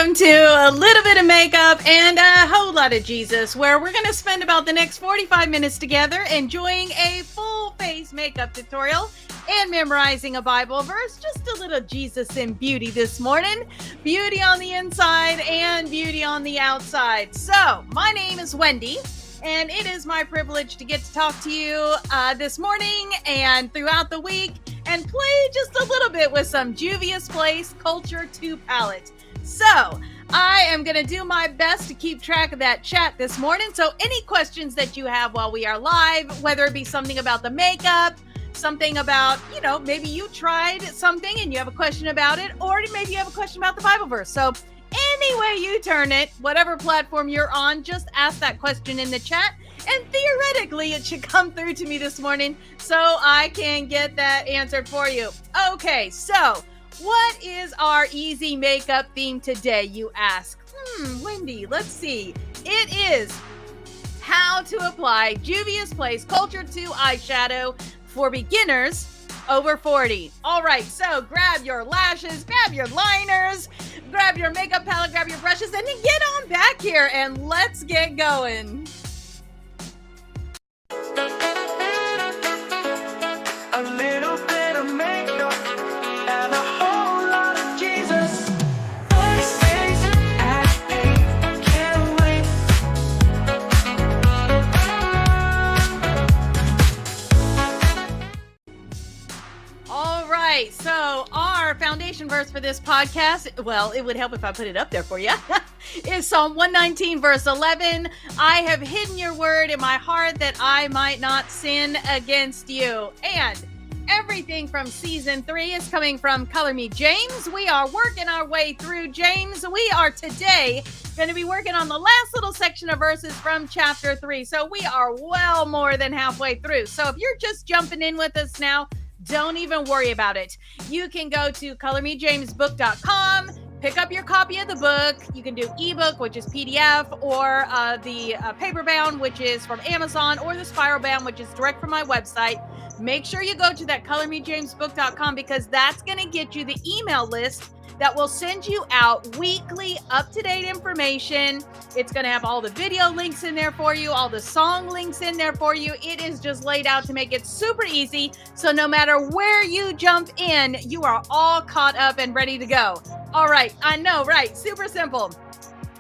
welcome to a little bit of makeup and a whole lot of Jesus, where we're going to spend about the next 45 minutes together enjoying a full face makeup tutorial and memorizing a Bible verse. Just a little Jesus and beauty this morning. Beauty on the inside and beauty on the outside. So, my name is Wendy, and it is my privilege to get to talk to you this morning and throughout the week and play just a little bit with some Juvia's Place Culture 2 palette. So, I am going to do my best to keep track of that chat this morning. So, any questions that you have while we are live, whether it be something about the makeup, something about, maybe you tried something and you have a question about it, or maybe you have a question about the Bible verse. So, any way you turn it, whatever platform you're on, just ask that question in the chat. And theoretically, it should come through to me this morning so I can get that answered for you. Okay, so what is our easy makeup theme today, you ask? Wendy, let's see. It is how to apply Juvia's Place Culture 2 eyeshadow for beginners over 40. All right, so grab your lashes, grab your liners, grab your makeup palette, grab your brushes, and then get on back here and let's get going. A little bit of makeup and a whole lot of Jesus. Can't wait. All right, so our foundation verse for this podcast, well, it would help if I put it up there for you, is Psalm 119, verse 11. I have hidden your word in my heart that I might not sin against you. And everything from season 3 is coming from Color Me James. We are working our way through James. We are today going to be working on the last little section of verses from chapter 3. So we are well more than halfway through. So if you're just jumping in with us now, don't even worry about it. You can go to colormejamesbook.com, pick up your copy of the book. You can do ebook, which is PDF, or the paperbound, which is from Amazon, or the spiral bound, which is direct from my website. Make sure you go to that colormejamesbook.com because that's going to get you the email list that will send you out weekly up-to-date information. It's going to have all the video links in there for you, all the song links in there for you. It is just laid out to make it super easy. So no matter where you jump in, you are all caught up and ready to go. All right. I know, right? Super simple.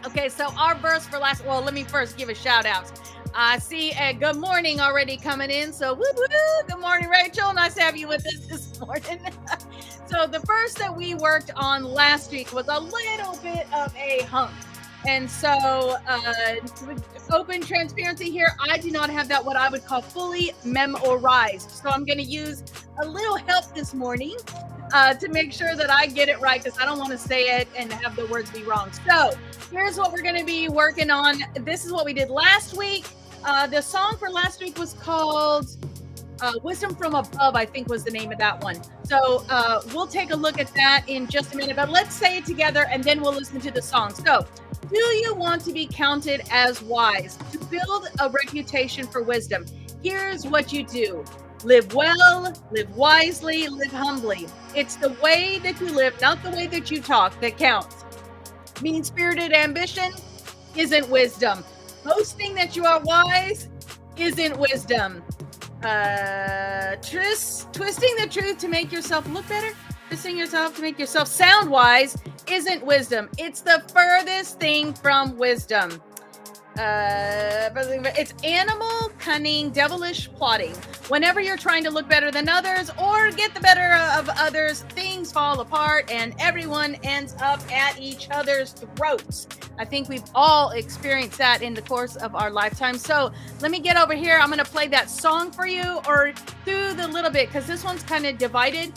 Okay. So our verse for let me first give a shout out. I see a good morning already coming in. So woo-hoo, good morning, Rachel. Nice to have you with us this morning. So the verse that we worked on last week was a little bit of a hump. And so open transparency here, I do not have that what I would call fully memorized. So I'm going to use a little help this morning to make sure that I get it right because I don't want to say it and have the words be wrong. So here's what we're going to be working on. This is what we did last week. The song for last week was called Wisdom from Above, I think was the name of that one. So we'll take a look at that in just a minute, but let's say it together and then we'll listen to the song. So, do you want to be counted as wise? To build a reputation for wisdom, here's what you do. Live well, live wisely, live humbly. It's the way that you live, not the way that you talk, that counts. Mean-spirited ambition isn't wisdom. Boasting that you are wise isn't wisdom. Twisting the truth to make yourself look better, twisting yourself to make yourself sound wise isn't wisdom. It's the furthest thing from wisdom. It's animal, cunning, devilish plotting. Whenever you're trying to look better than others or get the better of others, things fall apart and everyone ends up at each other's throats. I think we've all experienced that in the course of our lifetime. So let me get over here. I'm going to play that song for you or through the little bit because this one's kind of divided.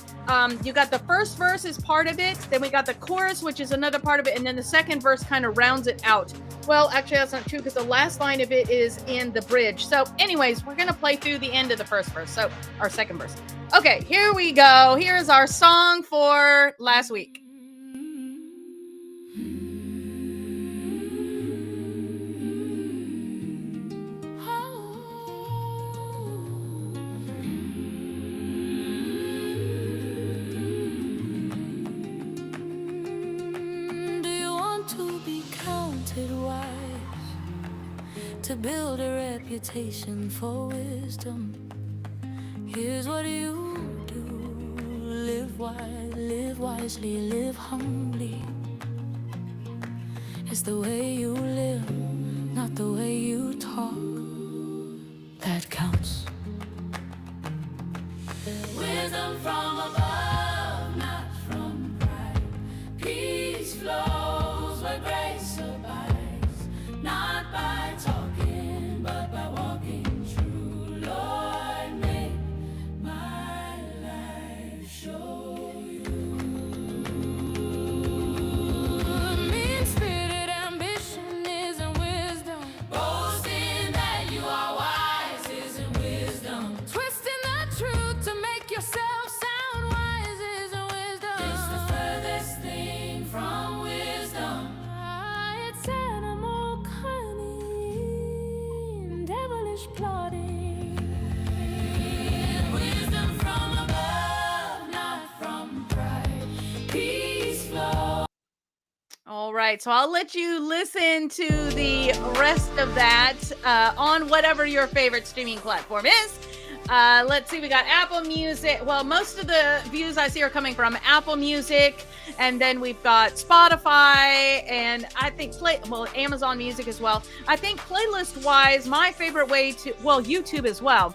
You got the first verse is part of it. Then we got the chorus, which is another part of it. And then the second verse kind of rounds it out. Well, actually, that's not true because the last line of it is in the bridge. So anyways, we're going to play through the end of the first verse. So our second verse. Okay, here we go. Here's our song for last week. Do you want to to build a reputation for wisdom. Here's what you do: live wise, live wisely, live humbly. It's the way you live, not the way you talk, that counts. Wisdom from above, not from pride. Peace flows where grace abides, not by talking, but by walking true. Lord, make my life show you. Mean-spirited ambition isn't wisdom. Boasting that you are wise isn't wisdom. Twisting the truth to make yourself sound wise isn't wisdom. It's the furthest thing from wisdom. It's animal cunning, devilish plotting. Wisdom from above, not from pride. Peace flow. All right, so I'll let you listen to the rest of that on whatever your favorite streaming platform is. Let's see, we got Apple Music. Well, most of the views I see are coming from Apple Music, and then we've got Spotify, and I think Amazon Music as well. I think playlist-wise, my favorite way to, YouTube as well.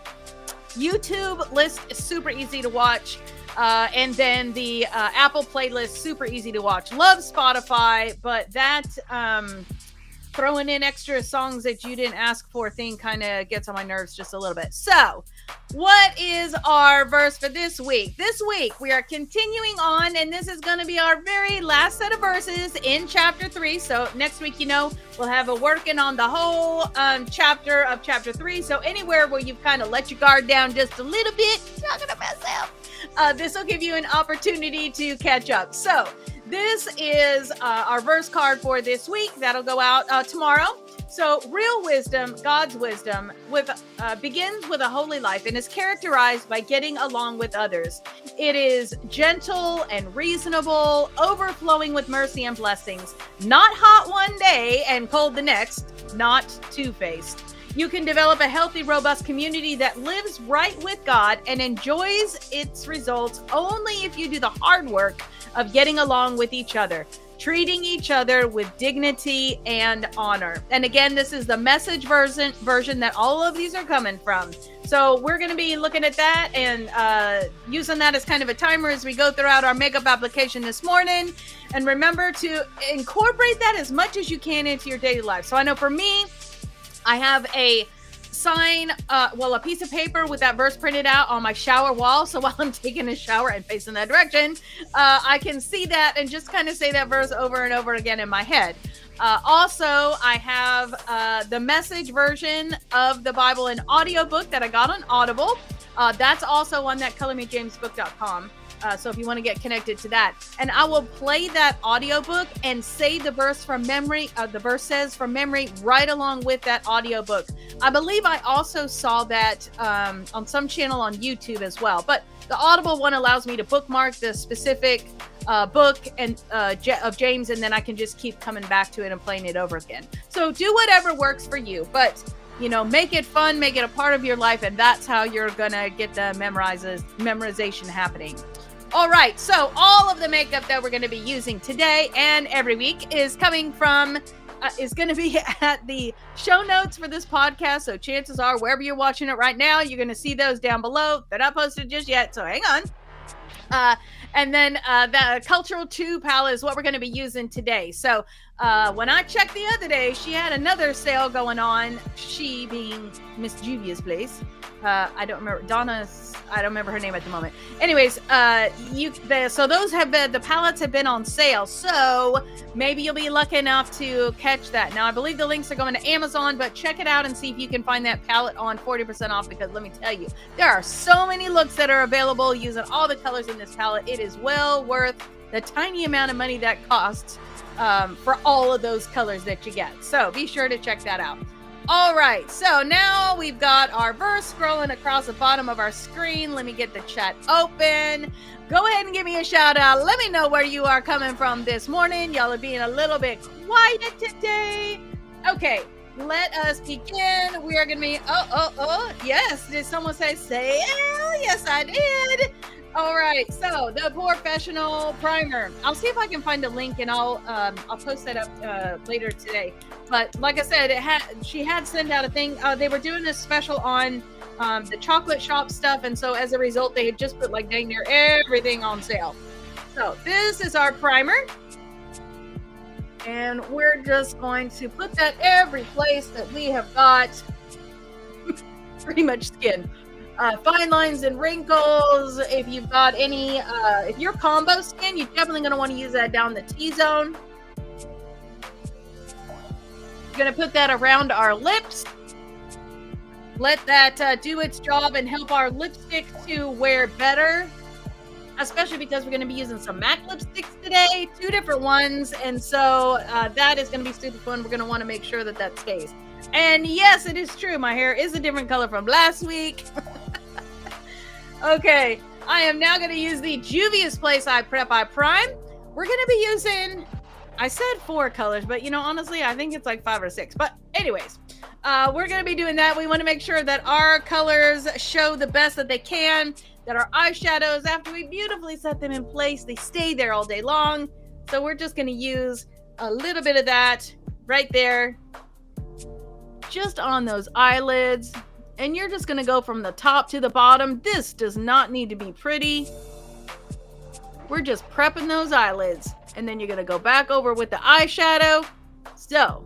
YouTube list is super easy to watch. And then the Apple playlist, super easy to watch. Love Spotify, but that throwing in extra songs that you didn't ask for thing kind of gets on my nerves just a little bit. So, what is our verse for this week? This week, we are continuing on, and this is going to be our very last set of verses in chapter 3. So, next week, we'll have a working on the whole chapter of chapter 3. So, anywhere where you've kind of let your guard down just a little bit, you're not going to mess up. This will give you an opportunity to catch up. So this is our verse card for this week. That'll go out tomorrow. So real wisdom, God's wisdom, begins with a holy life and is characterized by getting along with others. It is gentle and reasonable, overflowing with mercy and blessings, not hot one day and cold the next, not two-faced. You can develop a healthy, robust community that lives right with God and enjoys its results only if you do the hard work of getting along with each other, treating each other with dignity and honor. And again, this is the Message version that all of these are coming from. So we're going to be looking at that and using that as kind of a timer as we go throughout our makeup application this morning. And remember to incorporate that as much as you can into your daily life. So I know for me, I have a sign, a piece of paper with that verse printed out on my shower wall. So while I'm taking a shower and facing that direction, I can see that and just kind of say that verse over and over again in my head. Also, I have the Message version of the Bible in audiobook that I got on Audible. That's also on that colormejamesbook.com. So if you want to get connected to that, and I will play that audiobook and say the verse from memory, the verse says from memory right along with that audiobook. I believe I also saw that on some channel on YouTube as well, but the Audible one allows me to bookmark the specific book and of James, and then I can just keep coming back to it and playing it over again. So do whatever works for you, but make it fun, make it a part of your life, and that's how you're gonna get the memorization happening. All right, so all of the makeup that we're going to be using today and every week is coming from, is going to be at the show notes for this podcast. So chances are, wherever you're watching it right now, you're going to see those down below. They're not posted just yet, so hang on. And then the Cultural 2 palette is what we're going to be using today. So when I checked the other day, she had another sale going on. She being Miss Juvia's place. I don't remember I don't remember her name at the moment. Anyways, so those have been, the palettes have been on sale. So maybe you'll be lucky enough to catch that. Now, I believe the links are going to Amazon, but check it out and see if you can find that palette on 40% off, because let me tell you, there are so many looks that are available using all the colors in this palette. It is well worth the tiny amount of money that costs for all of those colors that you get. So be sure to check that out. All right, so now we've got our verse scrolling across the bottom of our screen. Let me get the chat open. Go ahead and give me a shout out. Let me know where you are coming from this morning. Y'all are being a little bit quiet today. Okay, let us begin. We are going to be, yes. Did someone say sale? Yes, I did. All right. So the professional primer. I'll see if I can find a link and I'll post that up later today. But like I said, she had sent out a thing. They were doing this special on the chocolate shop stuff. And so as a result, they had just put like dang near everything on sale. So this is our primer. And we're just going to put that every place that we have got pretty much skin. Fine lines and wrinkles. If you've got any, if you're combo skin, you're definitely going to want to use that down the T-zone. We're going to put that around our lips. Let that do its job and help our lipstick to wear better. Especially because we're going to be using some MAC lipsticks today, 2 different ones. And so that is going to be super fun. We're going to want to make sure that that stays. And yes, it is true. My hair is a different color from last week. Okay. I am now going to use the Juvia's Place Eye Prep Eye Prime. We're going to be using, I said 4 colors, but honestly, I think it's like 5 or 6. But anyways, we're going to be doing that. We want to make sure that our colors show the best that they can. That our eyeshadows, after we beautifully set them in place, they stay there all day long. So we're just going to use a little bit of that right there, just on those eyelids. And you're just going to go from the top to the bottom. This does not need to be pretty. We're just prepping those eyelids. And then you're going to go back over with the eyeshadow. So,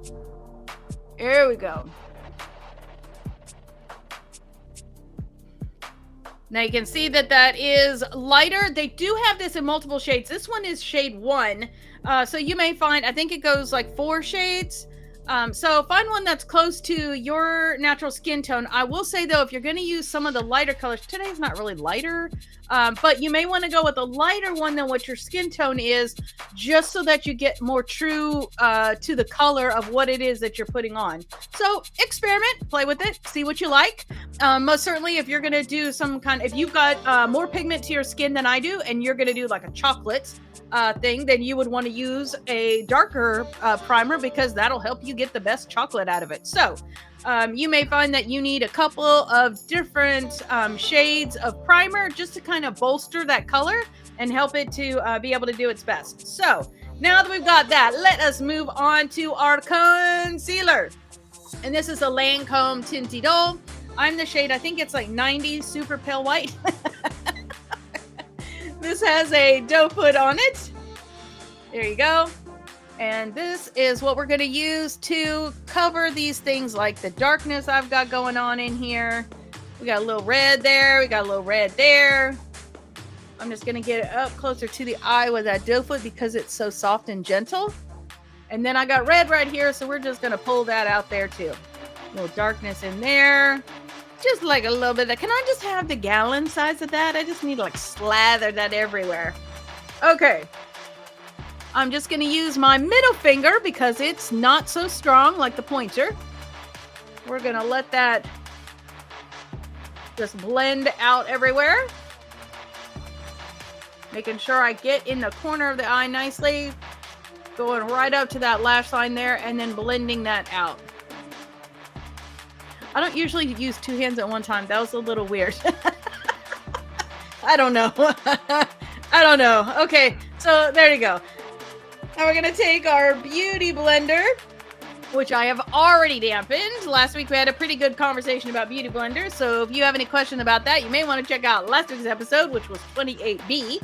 here we go. Now you can see that that is lighter. They do have this in multiple shades. This one is shade 1. So you may find, I think it goes like 4 shades. So find one that's close to your natural skin tone. I will say though, if you're going to use some of the lighter colors, today's not really lighter, but you may want to go with a lighter one than what your skin tone is, just so that you get more true to the color of what it is that you're putting on. So experiment, play with it, see what you like. Most certainly, if you're going to do some kind, if you've got more pigment to your skin than I do, and you're going to do like a chocolate thing, then you would want to use a darker primer, because that'll help you get the best chocolate out of it. So you may find that you need a couple of different shades of primer just to kind of bolster that color and help it to be able to do its best. So now that we've got that, let us move on to our concealer. And this is a Lancome Tinty Doll. I'm the shade, I think it's like 90 Super Pale White. This has a doe foot on it. There you go. And this is what we're going to use to cover these things like the darkness I've got going on in here. We got a little red there. We got a little red there. I'm just going to get it up closer to the eye with that doe foot because it's so soft and gentle. And then I got red right here, so we're just going to pull that out there too. A little darkness in there. Just like a little bit. Can I just have the gallon size of that? I just need to like slather that everywhere. Okay. I'm just going to use my middle finger because it's not so strong like the pointer. We're going to let that just blend out everywhere. Making sure I get in the corner of the eye nicely. Going right up to that lash line there and then blending that out. I don't usually use 2 hands at one time. That was a little weird. I don't know. I don't know. Okay, so there you go. Now we're going to take our Beauty Blender, which I have already dampened. Last week we had a pretty good conversation about Beauty Blenders, so if you have any questions about that, you may want to check out last week's episode, which was 28B.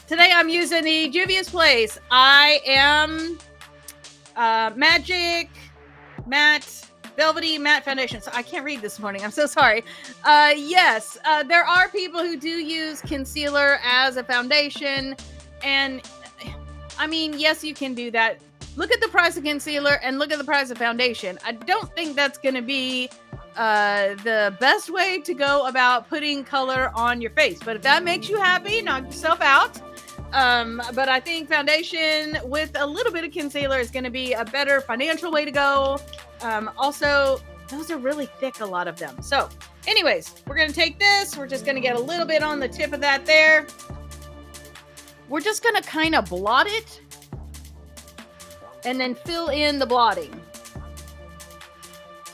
Today I'm using the Juvia's Place. I am Magic Matte Velvety Matte Foundation. So I can't read this morning. I'm so sorry. Yes, there are people who do use concealer as a foundation. And I mean, yes, you can do that. Look at the price of concealer and look at the price of foundation. I don't think that's going to be the best way to go about putting color on your face. But if that makes you happy, knock yourself out. But I think foundation with a little bit of concealer is going to be a better financial way to go. Also, those are really thick, a lot of them. So anyways, we're going to take this. We're just going to get a little bit on the tip of that there. We're just going to kind of blot it and then fill in the blotting.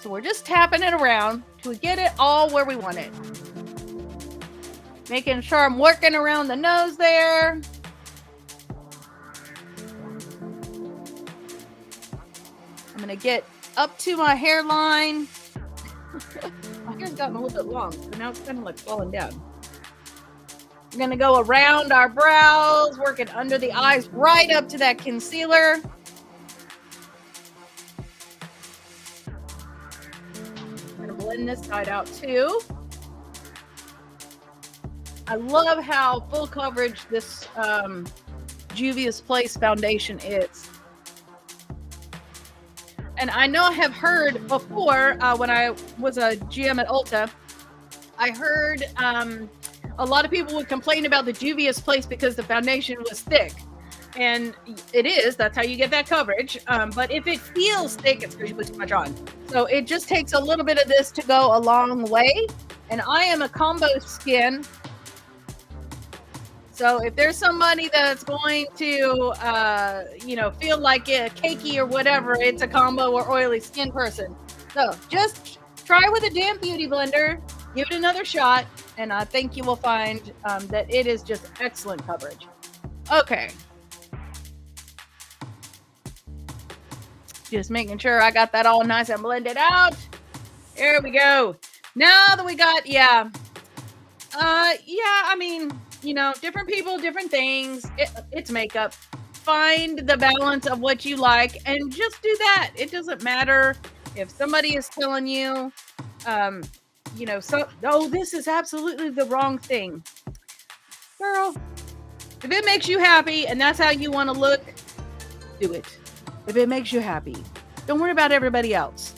So we're just tapping it around to get it all where we want it. Making sure I'm working around the nose there. I'm going to get up to my hairline. My hair's gotten a little bit long, so now it's kind of like falling down. We're going to go around our brows, working under the eyes, right up to that concealer. I'm going to blend this side out too. I love how full coverage this Juvia's Place foundation is. And I know I have heard before when I was a GM at Ulta, I heard a lot of people would complain about the Juvia's Place because the foundation was thick. And it is. That's how you get that coverage. But if it feels thick, it's because you put too much on. So it just takes a little bit of this to go a long way. And I am a combo skin. So if there's somebody that's going to, feel like a cakey or whatever, it's a combo or oily skin person. So just try with a damp beauty blender, give it another shot, and I think you will find that it is just excellent coverage. Okay. Just making sure I got that all nice and blended out. There we go. Now that we got, different people, different things. It's makeup. Find the balance of what you like and just do that. It doesn't matter if somebody is telling you, this is absolutely the wrong thing. Girl, if it makes you happy and that's how you want to look, do it. If it makes you happy, don't worry about everybody else.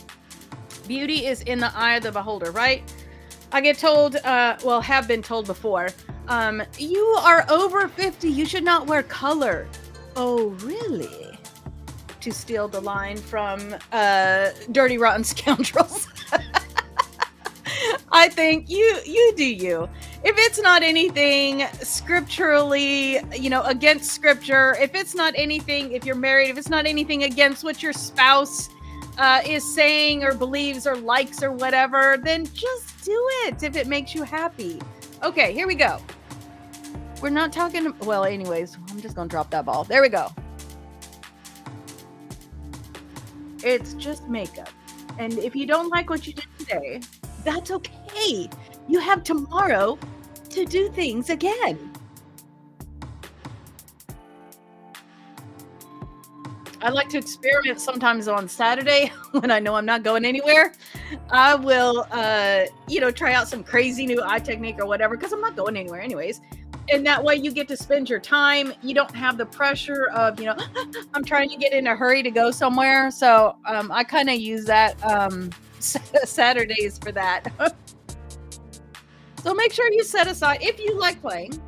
Beauty is in the eye of the beholder, right? I get told, have been told before, you are over 50, you should not wear color. Oh, really? To steal the line from Dirty Rotten Scoundrels. I think you do you. If it's not anything scripturally, against scripture, if it's not anything, if you're married, if it's not anything against what your spouse is saying or believes or likes or whatever, then just do it if it makes you happy. Okay, here we go. We're not talking, anyways, I'm just gonna drop that ball. There we go. It's just makeup. And if you don't like what you did today, that's okay. You have tomorrow to do things again. I like to experiment sometimes on Saturday when I know I'm not going anywhere. I will, try out some crazy new eye technique or whatever, because I'm not going anywhere anyways. And that way you get to spend your time. You don't have the pressure of, I'm trying to get in a hurry to go somewhere. So I kind of use that Saturdays for that. So make sure you set aside, if you like playing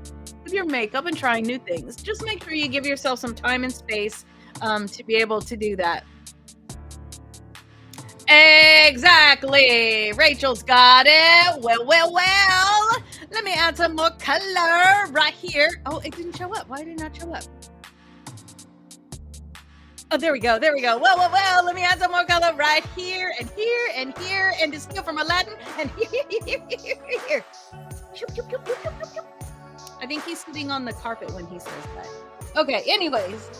with your makeup and trying new things, just make sure you give yourself some time and space to be able to do that. Exactly. Rachel's got it. Well. Let me add some more color right here. Oh, it didn't show up. Why did it not show up? Oh, there we go. Well. Let me add some more color right here and here and here and to steal from Aladdin and here. I think he's sitting on the carpet when he says that. Okay, anyways.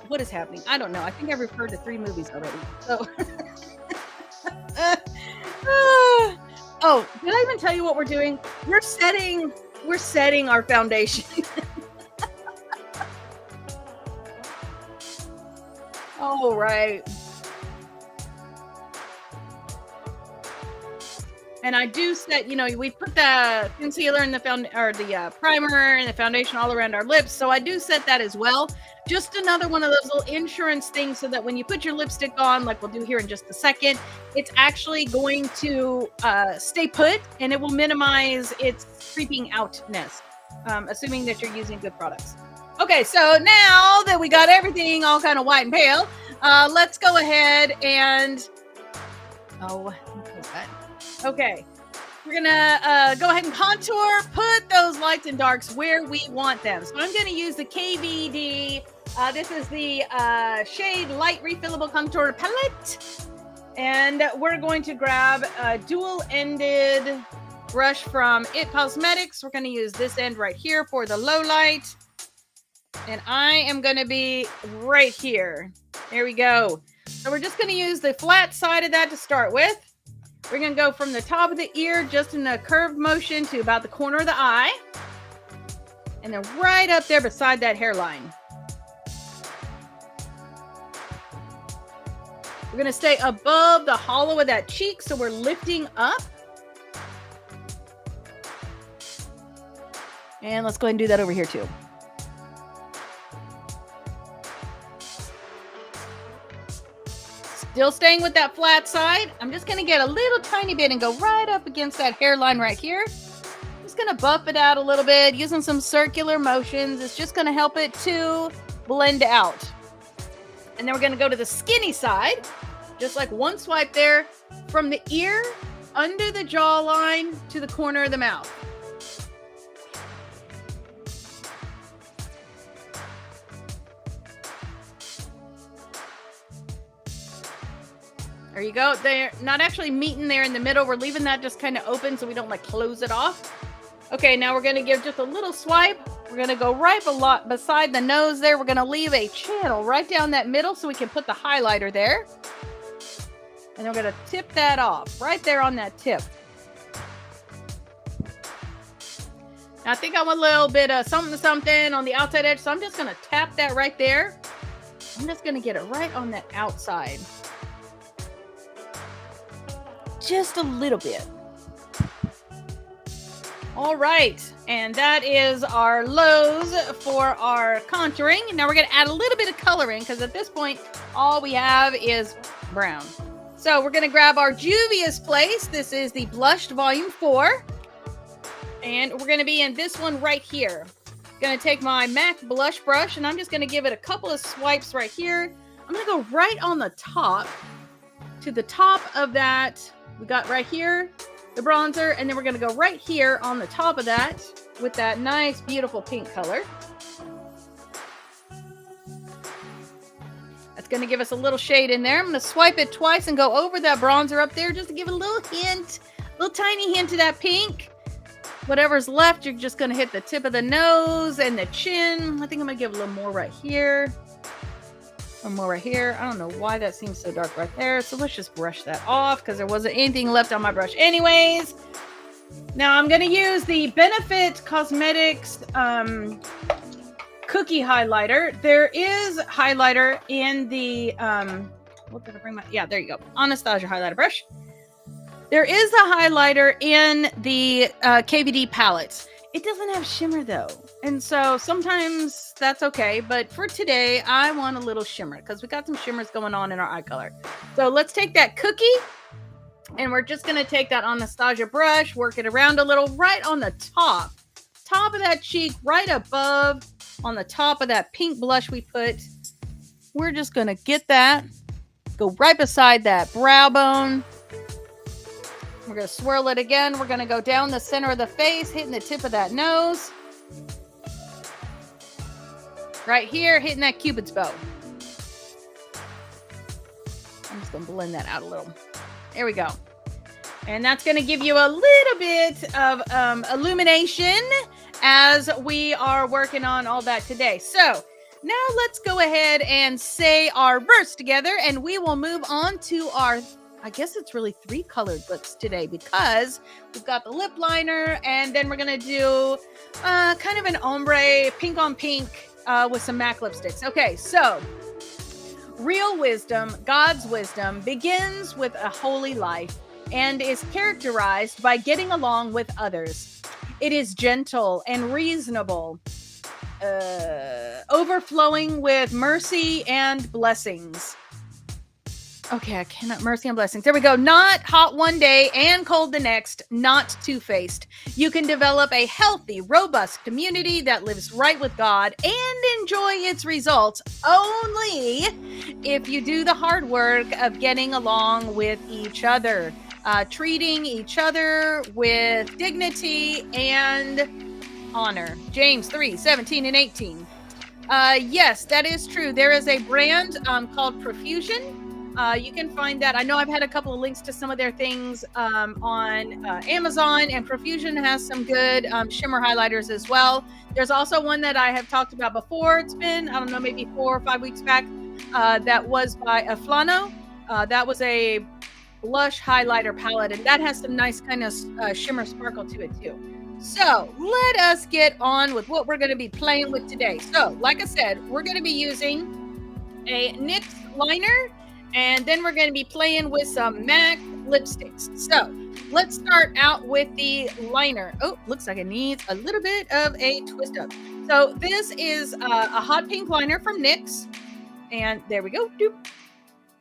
What is happening? I don't know. I think I've referred to 3 movies already. So, did I even tell you what we're doing? We're setting our foundation. All right. And I do set, we put the concealer and the primer and the foundation all around our lips. So I do set that as well. Just another one of those little insurance things so that when you put your lipstick on, like we'll do here in just a second, it's actually going to stay put and it will minimize its creeping outness, assuming that you're using good products. Okay, so now that we got everything all kind of white and pale, let's go ahead and... Okay, we're gonna go ahead and contour, put those lights and darks where we want them. So I'm gonna use the KVD. This is the shade Light Refillable Contour Palette. And we're going to grab a dual-ended brush from It Cosmetics. We're going to use this end right here for the low light. And I am going to be right here. There we go. So we're just going to use the flat side of that to start with. We're going to go from the top of the ear, just in a curved motion, to about the corner of the eye. And then right up there beside that hairline. We're going to stay above the hollow of that cheek, so we're lifting up. And let's go ahead and do that over here too. Still staying with that flat side. I'm just going to get a little tiny bit and go right up against that hairline right here. Just going to buff it out a little bit using some circular motions. It's just going to help it to blend out. And then we're going to go to the skinny side. Just like one swipe there, from the ear, under the jawline, to the corner of the mouth. There you go. They're not actually meeting there in the middle. We're leaving that just kind of open so we don't like close it off. Okay, now we're going to give just a little swipe. We're going to go right beside the nose there. We're going to leave a channel right down that middle so we can put the highlighter there. And then we're going to tip that off right there on that tip. Now I think I want a little bit of something on the outside edge, so I'm just going to tap that right there. I'm just going to get it right on that outside. Just a little bit. All right, and that is our lows for our contouring. Now we're going to add a little bit of coloring because at this point, all we have is brown. So we're going to grab our Juvia's Place. This is the Blushed Volume 4. And we're going to be in this one right here. Going to take my MAC blush brush and I'm just going to give it a couple of swipes right here. I'm going to go right on the top to the top of that. We got right here the bronzer, and then we're going to go right here on the top of that with that nice, beautiful pink color. That's going to give us a little shade in there. I'm going to swipe it twice and go over that bronzer up there just to give it a little hint, little tiny hint of that pink. Whatever's left, you're just going to hit the tip of the nose and the chin. I think I'm going to give a little more right here. One more right here. I don't know why that seems so dark right there. So let's just brush that off because there wasn't anything left on my brush anyways. Now I'm going to use the Benefit Cosmetics cookie highlighter. There is highlighter in the, what did I bring my, yeah, there you go. Anastasia highlighter brush. There is a highlighter in the KVD palettes. It doesn't have shimmer though. And so sometimes that's okay. But for today, I want a little shimmer because we got some shimmers going on in our eye color. So let's take that cookie and we're just going to take that Anastasia brush, work it around a little right on the top of that cheek, right above on the top of that pink blush we put. We're just going to get that, go right beside that brow bone. We're going to swirl it again. We're going to go down the center of the face, hitting the tip of that nose. Right here, hitting that Cupid's bow. I'm just going to blend that out a little. There we go. And that's going to give you a little bit of illumination as we are working on all that today. So now let's go ahead and say our verse together, and we will move on to our, I guess it's really 3 colored lips today because we've got the lip liner and then we're going to do kind of an ombre pink on pink with some MAC lipsticks. Okay, so real wisdom, God's wisdom, begins with a holy life and is characterized by getting along with others. It is gentle and reasonable, overflowing with mercy and blessings. Okay, I cannot. Mercy and blessings. There we go. Not hot one day and cold the next. Not two-faced. You can develop a healthy, robust community that lives right with God and enjoy its results only if you do the hard work of getting along with each other, treating each other with dignity and honor. James 3:17-18. Yes, that is true. There is a brand called Profusion. You can find that. I know I've had a couple of links to some of their things on Amazon, and Profusion has some good shimmer highlighters as well. There's also one that I have talked about before. It's been, I don't know, maybe 4 or 5 weeks back. That was by Aflano. That was a blush highlighter palette, and that has some nice kind of shimmer sparkle to it too. So let us get on with what we're going to be playing with today. So like I said, we're going to be using a NYX liner, and then we're going to be playing with some MAC lipsticks. So let's start out with the liner. Oh, looks like it needs a little bit of a twist up. So this is a hot pink liner from NYX, and there we go. Doop.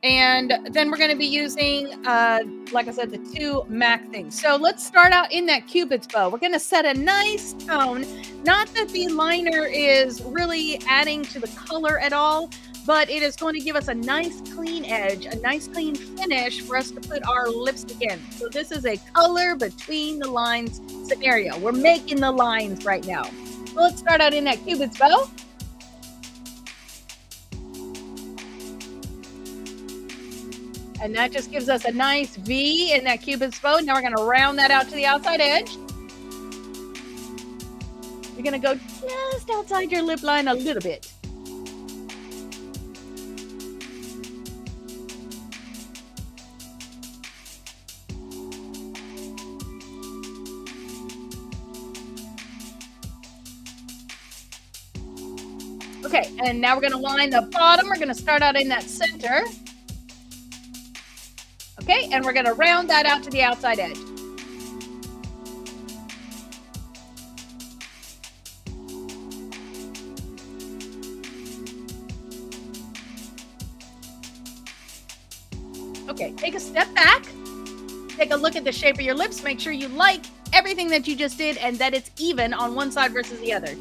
And then we're going to be using, like I said, the 2 MAC things. So let's start out in that Cupid's bow. We're going to set a nice tone. Not that the liner is really adding to the color at all, but it is going to give us a nice clean edge, a nice clean finish for us to put our lipstick in. So this is a color between the lines scenario. We're making the lines right now. So let's start out in that Cupid's bow. And that just gives us a nice V in that Cupid's bow. Now we're going to round that out to the outside edge. You're going to go just outside your lip line a little bit. Okay, and now we're going to line the bottom. We're going to start out in that center. Okay, and we're going to round that out to the outside edge. Okay, take a step back. Take a look at the shape of your lips. Make sure you like everything that you just did and that it's even on one side versus the other.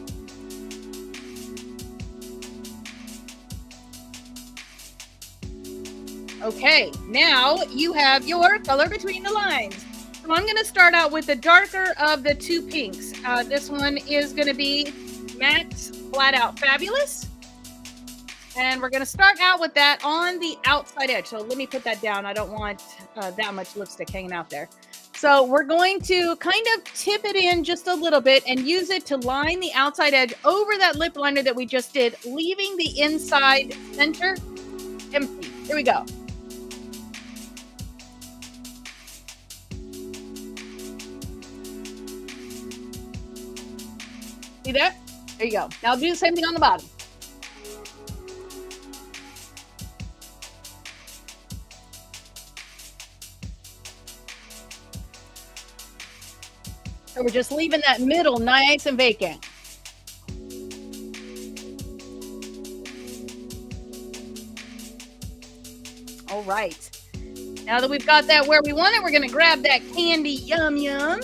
Okay, now you have your color between the lines. So I'm going to start out with the darker of the 2 pinks. This one is going to be MAC's Flat Out Fabulous. And we're going to start out with that on the outside edge. So let me put that down. I don't want that much lipstick hanging out there. So we're going to kind of tip it in just a little bit and use it to line the outside edge over that lip liner that we just did, leaving the inside center empty. Here we go. See that? There you go. Now do the same thing on the bottom. So we're just leaving that middle nice and vacant. All right. Now that we've got that where we want it, we're going to grab that Candy Yum Yum.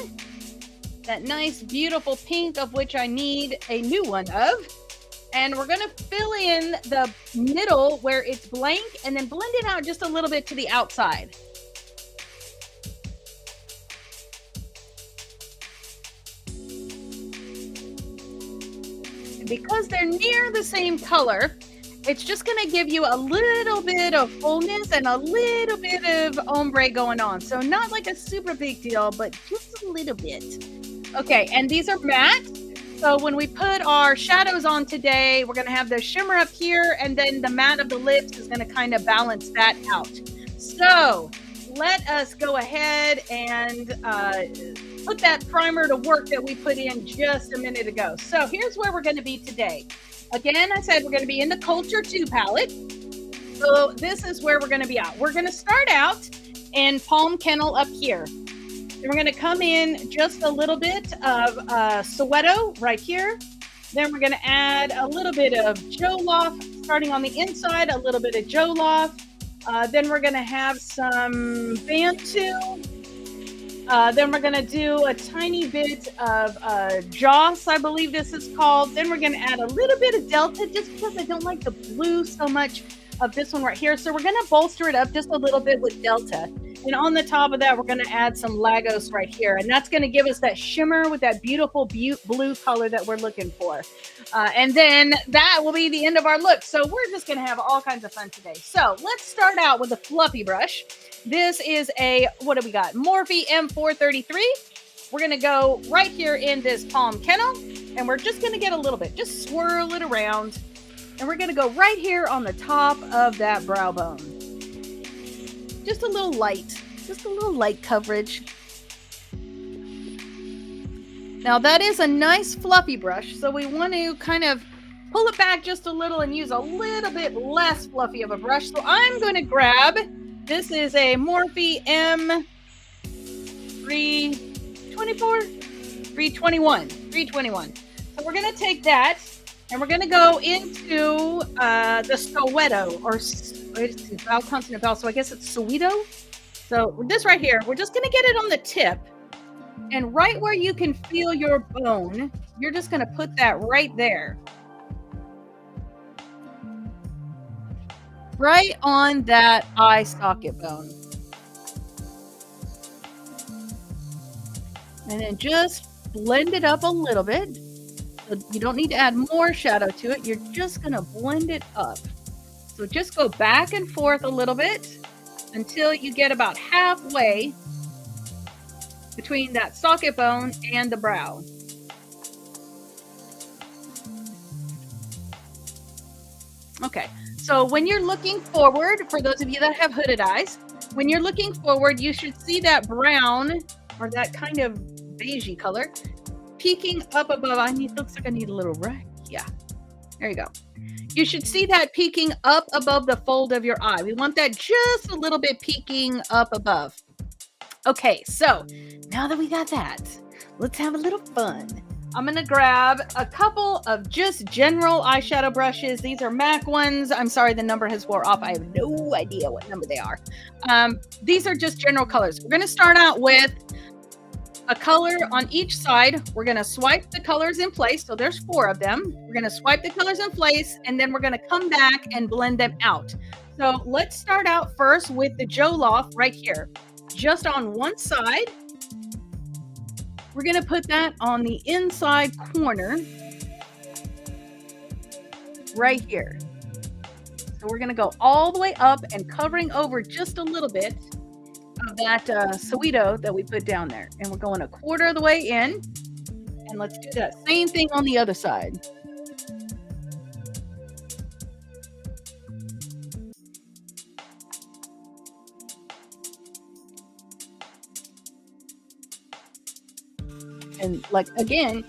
That nice, beautiful pink, of which I need a new one of. And we're going to fill in the middle where it's blank and then blend it out just a little bit to the outside. And because they're near the same color, it's just going to give you a little bit of fullness and a little bit of ombre going on. So not like a super big deal, but just a little bit. Okay, and these are matte. So when we put our shadows on today, we're going to have the shimmer up here, and then the matte of the lips is going to kind of balance that out. So let us go ahead and put that primer to work that we put in just a minute ago. So here's where we're going to be today. Again, I said we're going to be in the Culture 2 palette. So this is where we're going to be at. We're going to start out in Palm Kennel up here. Then we're going to come in just a little bit of Soweto right here. Then we're going to add a little bit of Joloff, starting on the inside, a little bit of Joloff. Then we're going to have some Bantu. Then we're going to do a tiny bit of Joss, I believe this is called. Then we're going to add a little bit of Delta, just because I don't like the blue so much of this one right here. So we're going to bolster it up just a little bit with Delta. And on the top of that, we're going to add some Lagos right here. And that's going to give us that shimmer with that beautiful blue color that we're looking for. And then that will be the end of our look. So we're just going to have all kinds of fun today. So let's start out with a fluffy brush. This is a, what do we got? Morphe M433. We're going to go right here in this palm kennel. And we're just going to get a little bit, just swirl it around. And we're going to go right here on the top of that brow bone. Just a little light coverage. Now that is a nice fluffy brush, so we want to kind of pull it back just a little and use a little bit less fluffy of a brush. So I'm going to grab, this is a Morphe M321. So we're going to take that and we're going to go into the Soweto, or it's vowel consonant vowel, so I guess it's Soweto. So this right here, we're just going to get it on the tip, and right where you can feel your bone, you're just going to put that right there. Right on that eye socket bone. And then just blend it up a little bit. So you don't need to add more shadow to it. You're just going to blend it up. So just go back and forth a little bit until you get about halfway between that socket bone and the brow. Okay, so when you're looking forward, for those of you that have hooded eyes, when you're looking forward, you should see that brown or that kind of beigey color peeking up above. Looks like I need a little right. Yeah, there you go. You should see that peeking up above the fold of your eye. We want that just a little bit peeking up above. Okay, so now that we got that, let's have a little fun. I'm going to grab a couple of just general eyeshadow brushes. These are MAC ones. I'm sorry, the number has wore off. I have no idea what number they are. These are just general colors. We're going to start out with a color on each side. We're going to swipe the colors in place. So there's 4 of them. We're going to swipe the colors in place, and then we're going to come back and blend them out. So let's start out first with the Joloff right here. Just on one side. We're going to put that on the inside corner right here. So we're going to go all the way up and covering over just a little bit of that Soweto that we put down there. And we're going a quarter of the way in. And let's do that same thing on the other side. And like, again,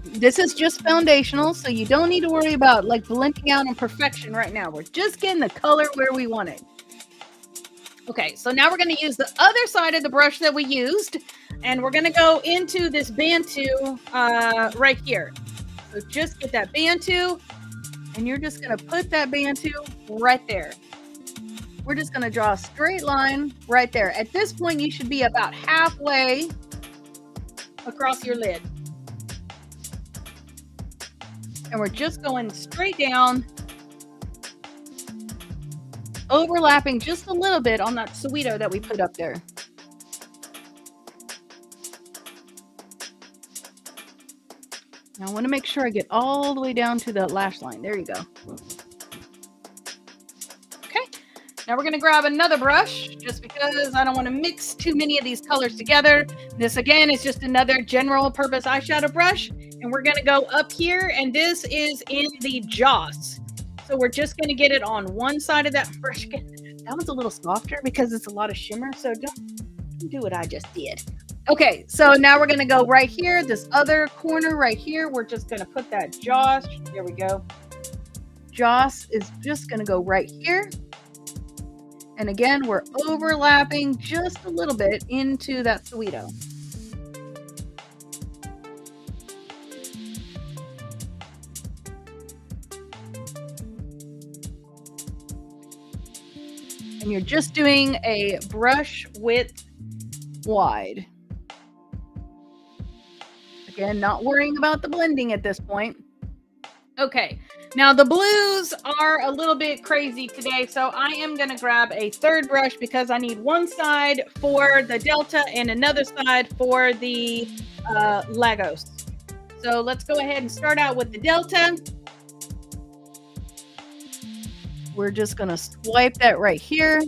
this is just foundational, so you don't need to worry about like blending out in perfection right now. We're just getting the color where we want it. Okay, so now we're going to use the other side of the brush that we used, and we're going to go into this Bantu right here. So just get that Bantu, and you're just going to put that Bantu right there. We're just going to draw a straight line right there. At this point, you should be about halfway across your lid. And we're just going straight down, overlapping just a little bit on that Soweto that we put up there. Now I want to make sure I get all the way down to the lash line. There you go. Okay. Now we're going to grab another brush just because I don't want to mix too many of these colors together. This again is just another general purpose eyeshadow brush. And we're going to go up here, and this is in the Joss. So we're just going to get it on one side of that brush. That one's a little softer because it's a lot of shimmer. So don't do what I just did. Okay, so now we're going to go right here. This other corner right here, we're just going to put that Joss. There we go. Joss is just going to go right here. And again, we're overlapping just a little bit into that Soweto. And you're just doing a brush width wide. Again, not worrying about the blending at this point. Okay, Now the blues are a little bit crazy today, so I am going to grab a third brush because I need one side for the Delta and another side for the Lagos. So let's go ahead and start out with the Delta. We're just going to swipe that right here.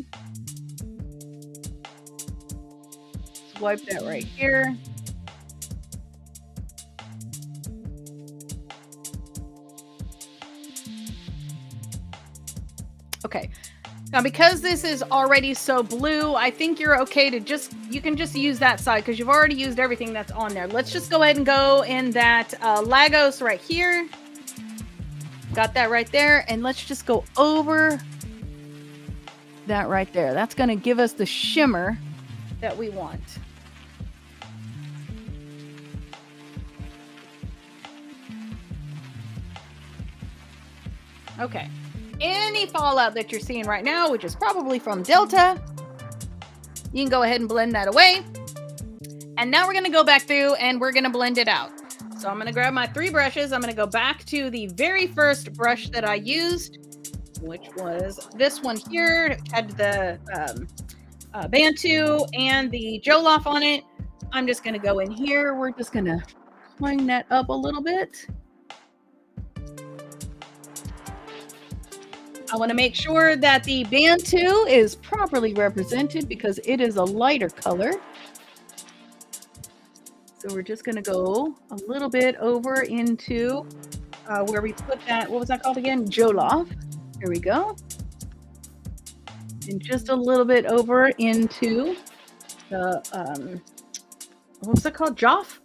Swipe that right here. Okay, now because this is already so blue, I think you're okay to you can just use that side because you've already used everything that's on there. Let's just go ahead and go in that Lagos right here. Got that right there. And let's just go over that right there. That's going to give us the shimmer that we want. Okay. Any fallout that you're seeing right now, which is probably from Delta, you can go ahead and blend that away. And now we're going to go back through and we're going to blend it out. So I'm going to grab my 3 brushes. I'm going to go back to the very first brush that I used, which was this one here. It had the Bantu and the Jollof on it. I'm just going to go in here. We're just going to clean that up a little bit. I want to make sure that the Bantu is properly represented because it is a lighter color. So we're just going to go a little bit over into where we put that, what was that called again? Jollof. Here we go. And just a little bit over into the, what was it called? Joss.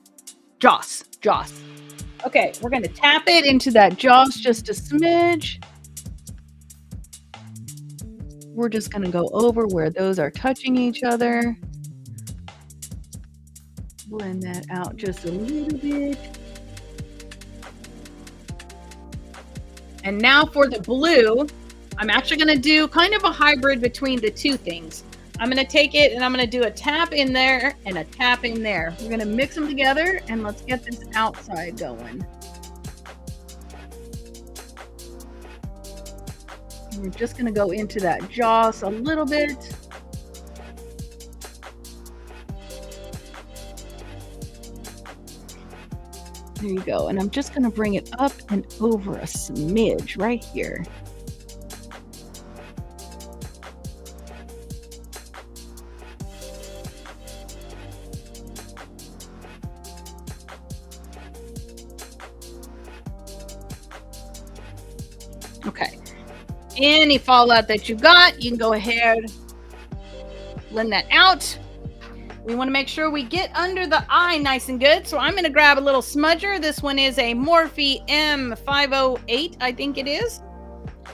Okay, we're going to tap it into that Joss just a smidge. We're just going to go over where those are touching each other. Blend that out just a little bit. And now for the blue, I'm actually going to do kind of a hybrid between the two things. I'm going to take it and I'm going to do a tap in there and a tap in there. We're going to mix them together and let's get this outside going. We're just going to go into that Joss a little bit. There you go. And I'm just going to bring it up and over a smidge right here. Okay. Any fallout that you got, you can go ahead, blend that out. We want to make sure we get under the eye nice and good. So I'm going to grab a little smudger. This one is a Morphe M508, I think it is.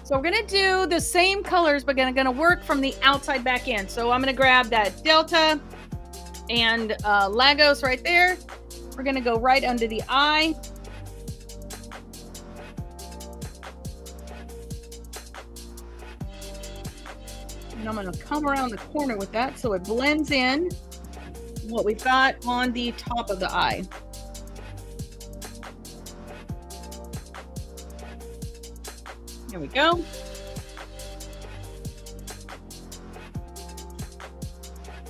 So we're going to do the same colors, but going to work from the outside back in. So I'm going to grab that Delta and Lagos right there. We're going to go right under the eye. And I'm going to come around the corner with that so it blends in what we've got on the top of the eye. There we go.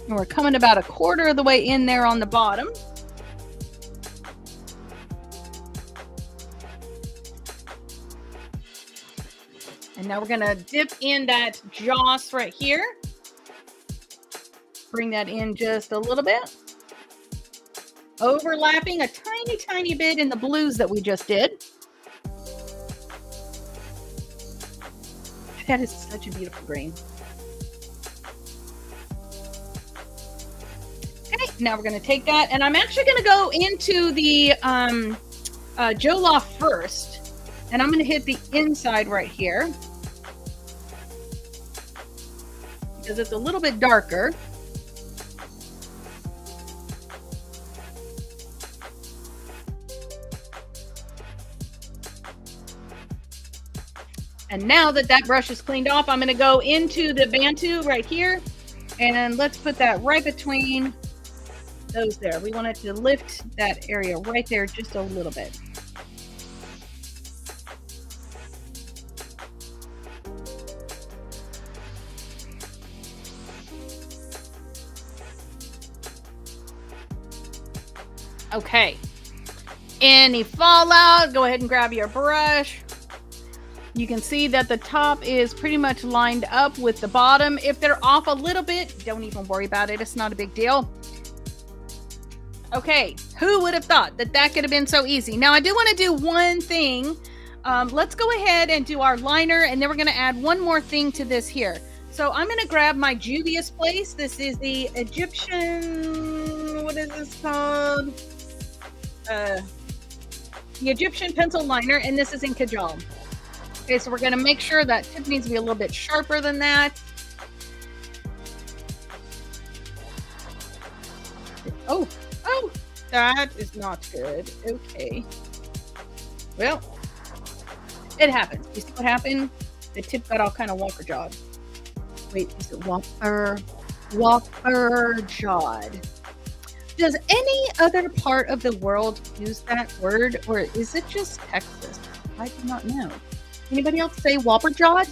And we're coming about a quarter of the way in there on the bottom. And now we're going to dip in that Joss right here. Bring that in just a little bit. Overlapping a tiny, tiny bit in the blues that we just did. That is such a beautiful green. Okay, now we're going to take that. And I'm actually going to go into the Jollof first. And I'm going to hit the inside right here. Because it's a little bit darker. And now that that brush is cleaned off, I'm going to go into the Bantu right here. And let's put that right between those there. We want it to lift that area right there just a little bit. Okay. Any fallout, go ahead and grab your brush. You can see that the top is pretty much lined up with the bottom. If they're off a little bit, don't even worry about it. It's not a big deal. Okay, who would have thought that that could have been so easy? Now, I do want to do one thing. Let's go ahead and do our liner, and then we're going to add one more thing to this here. So I'm going to grab my Juvia's Place. This is the Egyptian, what is this called? The Egyptian pencil liner, and this is in Kajal. Okay, so we're going to make sure that tip needs to be a little bit sharper than that. Oh, that is not good. Okay. Well, it happens. You see what happened? The tip got all kind of whopper-jawed. Wait, is it whopper-jawed? Does any other part of the world use that word, or is it just Texas? I do not know. Anybody else say whopper-jawed?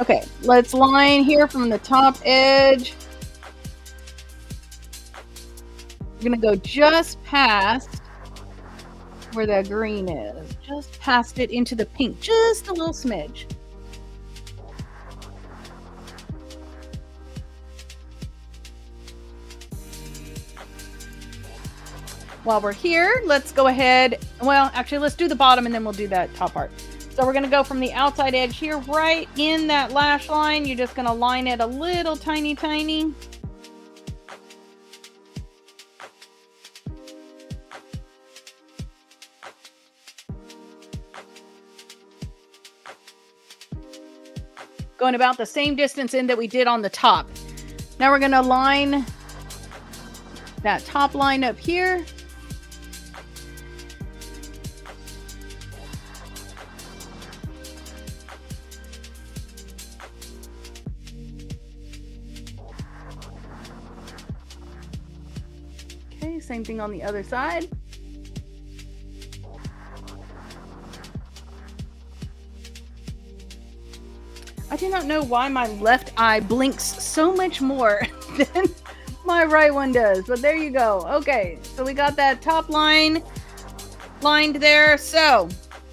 Okay, let's line here from the top edge. We're going to go just past where the green is. Just past it into the pink. Just a little smidge. While we're here, let's go ahead. Well, actually, let's do the bottom and then we'll do that top part. So we're going to go from the outside edge here, right in that lash line. You're just going to line it a little tiny. Going about the same distance in that we did on the top. Now we're going to line that top line up here. Okay, same thing on the other side. I do not know why my left eye blinks so much more than my right one does, but there you go. Okay, so we got that top line lined there. So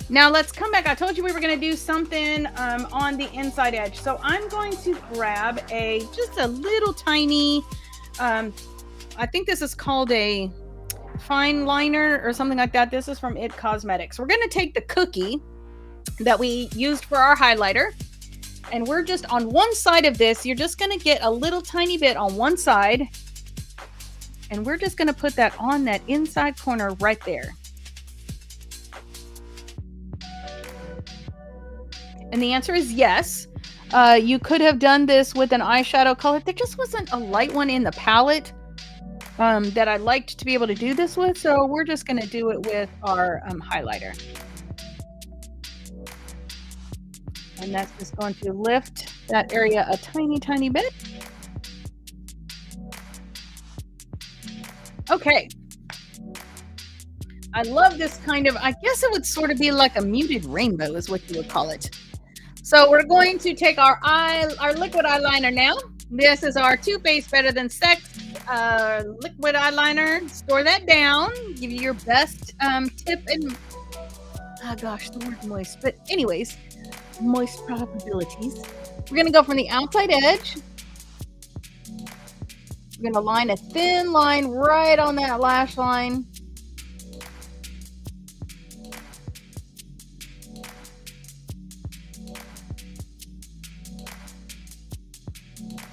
now let's come back. I told you we were going to do something on the inside edge. So I'm going to grab just a little tiny, I think this is called a fine liner or something like that. This is from It Cosmetics. We're going to take the cookie that we used for our highlighter. And we're just on one side of this. You're just going to get a little tiny bit on one side. And we're just going to put that on that inside corner right there. And the answer is yes. You could have done this with an eyeshadow color. There just wasn't a light one in the palette that I liked to be able to do this with. So we're just going to do it with our highlighter. And that's just going to lift that area a tiny bit. Okay. I love this kind of, I guess it would sort of be like a muted rainbow is what you would call it. So we're going to take our liquid eyeliner now. This is our Too Faced Better Than Sex liquid eyeliner. Store that down. Give you your best tip and, oh gosh, the word moist. But anyways, moist probabilities. We're going to go from the outside edge. We're going to line a thin line right on that lash line.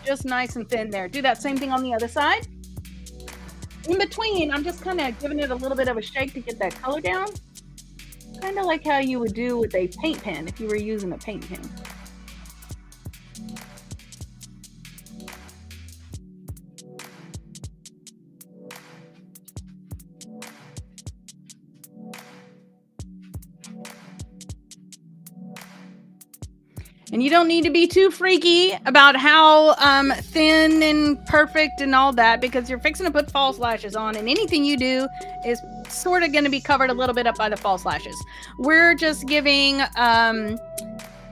Just nice and thin there. Do that same thing on the other side. In between, I'm just kind of giving it a little bit of a shake to get that color down. Kind of like how you would do with a paint pen if you were using a paint pen. And you don't need to be too freaky about how thin and perfect and all that, because you're fixing to put false lashes on, and anything you do is sort of going to be covered a little bit up by the false lashes. We're just giving a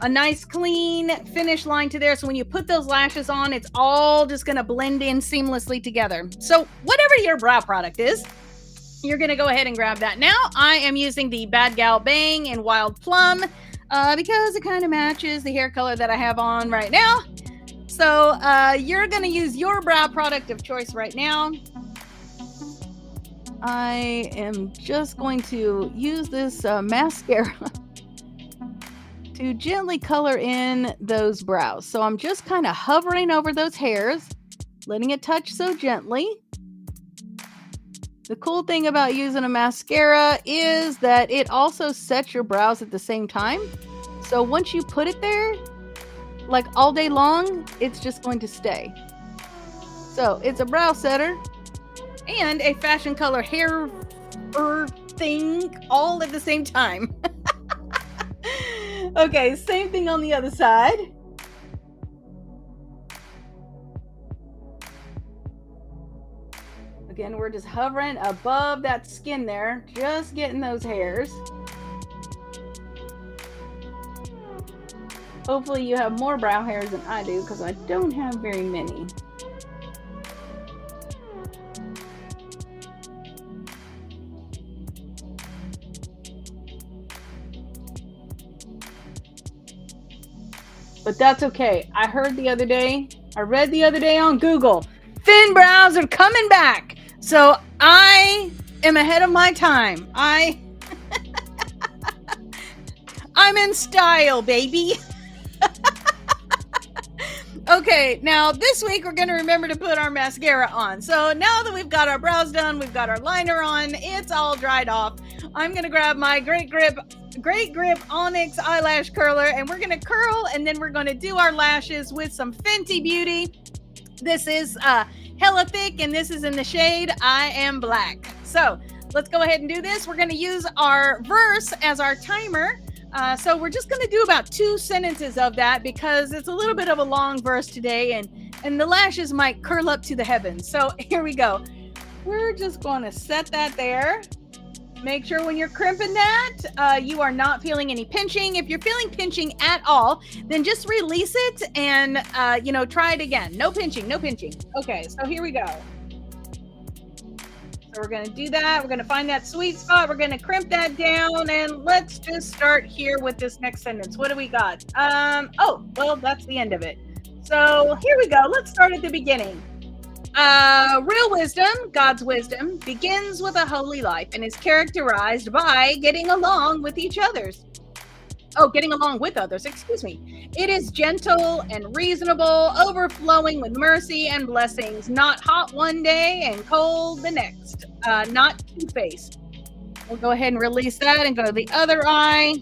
nice clean finish line to there, so when you put those lashes on, it's all just going to blend in seamlessly together. So whatever your brow product is, you're going to go ahead and grab that. Now I am using the Bad Gal Bang in Wild Plum because it kind of matches the hair color that I have on right now. So you're going to use your brow product of choice right now. I am just going to use this mascara to gently color in those brows. So I'm just kind of hovering over those hairs, letting it touch so gently. The cool thing about using a mascara is that it also sets your brows at the same time. So once you put it there, like all day long, it's just going to stay. So it's a brow setter and a fashion color hair thing all at the same time. Okay, same thing on the other side. Again, we're just hovering above that skin there, just getting those hairs. Hopefully you have more brow hairs than I do, because I don't have very many. But that's okay. I read the other day on Google, thin brows are coming back. So I am ahead of my time. I'm in style, baby. Okay, now this week we're going to remember to put our mascara on. So now that we've got our brows done, we've got our liner on, it's all dried off. I'm going to grab my Great Grip Onyx eyelash curler, and we're going to curl, and then we're going to do our lashes with some Fenty Beauty. This is hella thick, and this is in the shade I Am Black. So let's go ahead and do this. We're going to use our verse as our timer. So we're just going to do about 2 sentences of that because it's a little bit of a long verse today, and the lashes might curl up to the heavens. So here we go. We're just going to set that there. Make sure when you're crimping that, you are not feeling any pinching. If you're feeling pinching at all, then just release it and, try it again. No pinching, no pinching. Okay, so here we go. So we're going to do that. We're going to find that sweet spot. We're going to crimp that down, and let's just start here with this next sentence. What do we got? Well, that's the end of it. So here we go. Let's start at the beginning. Real wisdom, God's wisdom, begins with a holy life and is characterized by getting along with others, excuse me. It is gentle and reasonable, overflowing with mercy and blessings, not hot one day and cold the next, not two-faced. We'll go ahead and release that and go to the other eye.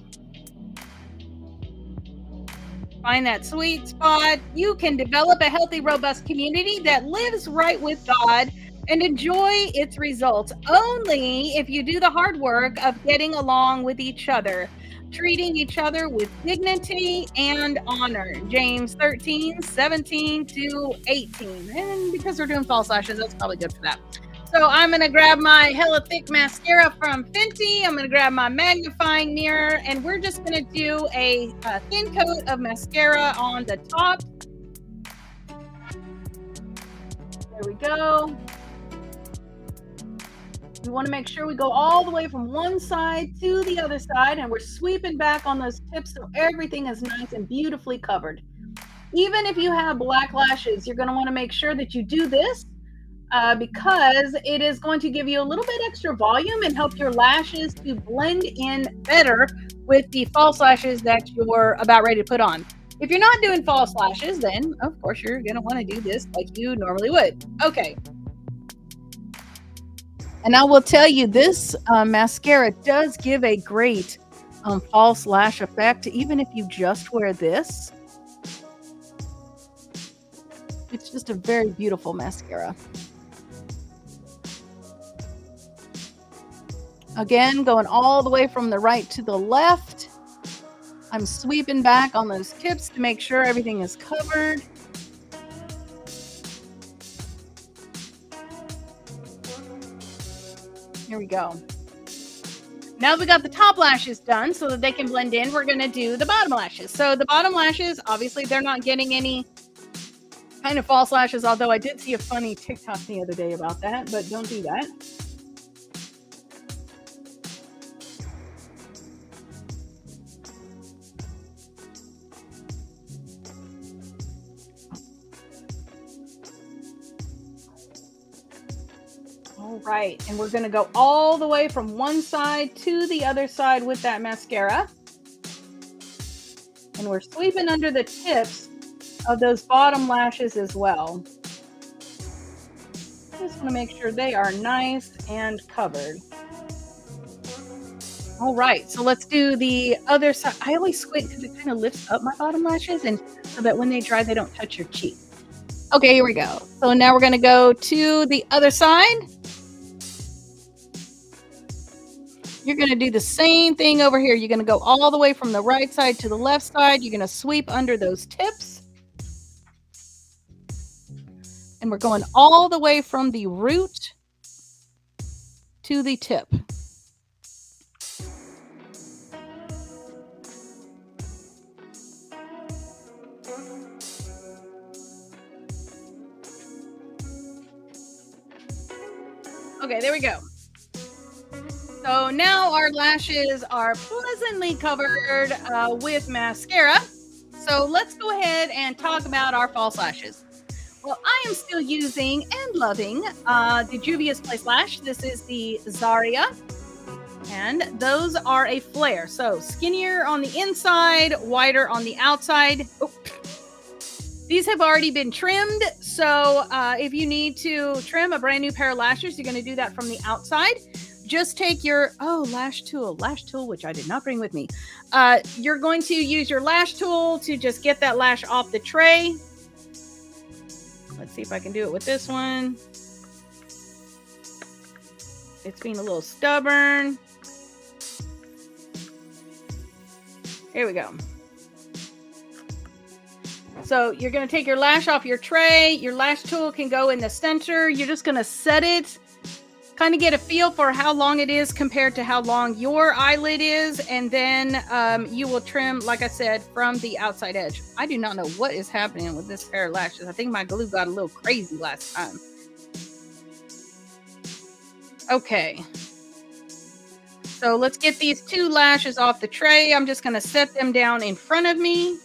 Find that sweet spot. You can develop a healthy, robust community that lives right with God and enjoy its results only if you do the hard work of getting along with each other, treating each other with dignity and honor. James 13:17-18. And because we're doing false lashes, that's probably good for that. So I'm going to grab my hella thick mascara from Fenty. I'm going to grab my magnifying mirror, and we're just going to do a thin coat of mascara on the top. There we go. We want to make sure we go all the way from one side to the other side, and we're sweeping back on those tips so everything is nice and beautifully covered. Even if you have black lashes, you're going to want to make sure that you do this because it is going to give you a little bit extra volume and help your lashes to blend in better with the false lashes that you're about ready to put on. If you're not doing false lashes, then of course you're going to want to do this like you normally would. Okay. And I will tell you, this mascara does give a great false lash effect, even if you just wear this. It's just a very beautiful mascara. Again, going all the way from the right to the left. I'm sweeping back on those tips to make sure everything is covered. Here we go. Now that we got the top lashes done so that they can blend in, we're going to do the bottom lashes. So the bottom lashes, obviously, they're not getting any kind of false lashes, although I did see a funny TikTok the other day about that, but don't do that. All right, and we're gonna go all the way from one side to the other side with that mascara. And we're sweeping under the tips of those bottom lashes as well. Just want to make sure they are nice and covered. All right, so let's do the other side. I always squint because it kind of lifts up my bottom lashes, and so that when they dry, they don't touch your cheek. Okay, here we go. So now we're going to go to the other side. You're going to do the same thing over here. You're going to go all the way from the right side to the left side. You're going to sweep under those tips. And we're going all the way from the root to the tip. Okay, there we go. So now our lashes are pleasantly covered with mascara. So let's go ahead and talk about our false lashes. Well, I am still using and loving the Juvia's Place Lash. This is the Zaria. And those are a flare. So skinnier on the inside, wider on the outside. Oh. These have already been trimmed. So if you need to trim a brand new pair of lashes, you're going to do that from the outside. Just take your, lash tool, which I did not bring with me. You're going to use your lash tool to just get that lash off the tray. Let's see if I can do it with this one. It's being a little stubborn. Here we go. So you're going to take your lash off your tray. Your lash tool can go in the center. You're just going to set it, kind of get a feel for how long it is compared to how long your eyelid is. And then you will trim, like I said, from the outside edge. I do not know what is happening with this pair of lashes. I think my glue got a little crazy last time. Okay. So let's get these two lashes off the tray. I'm just going to set them down in front of me.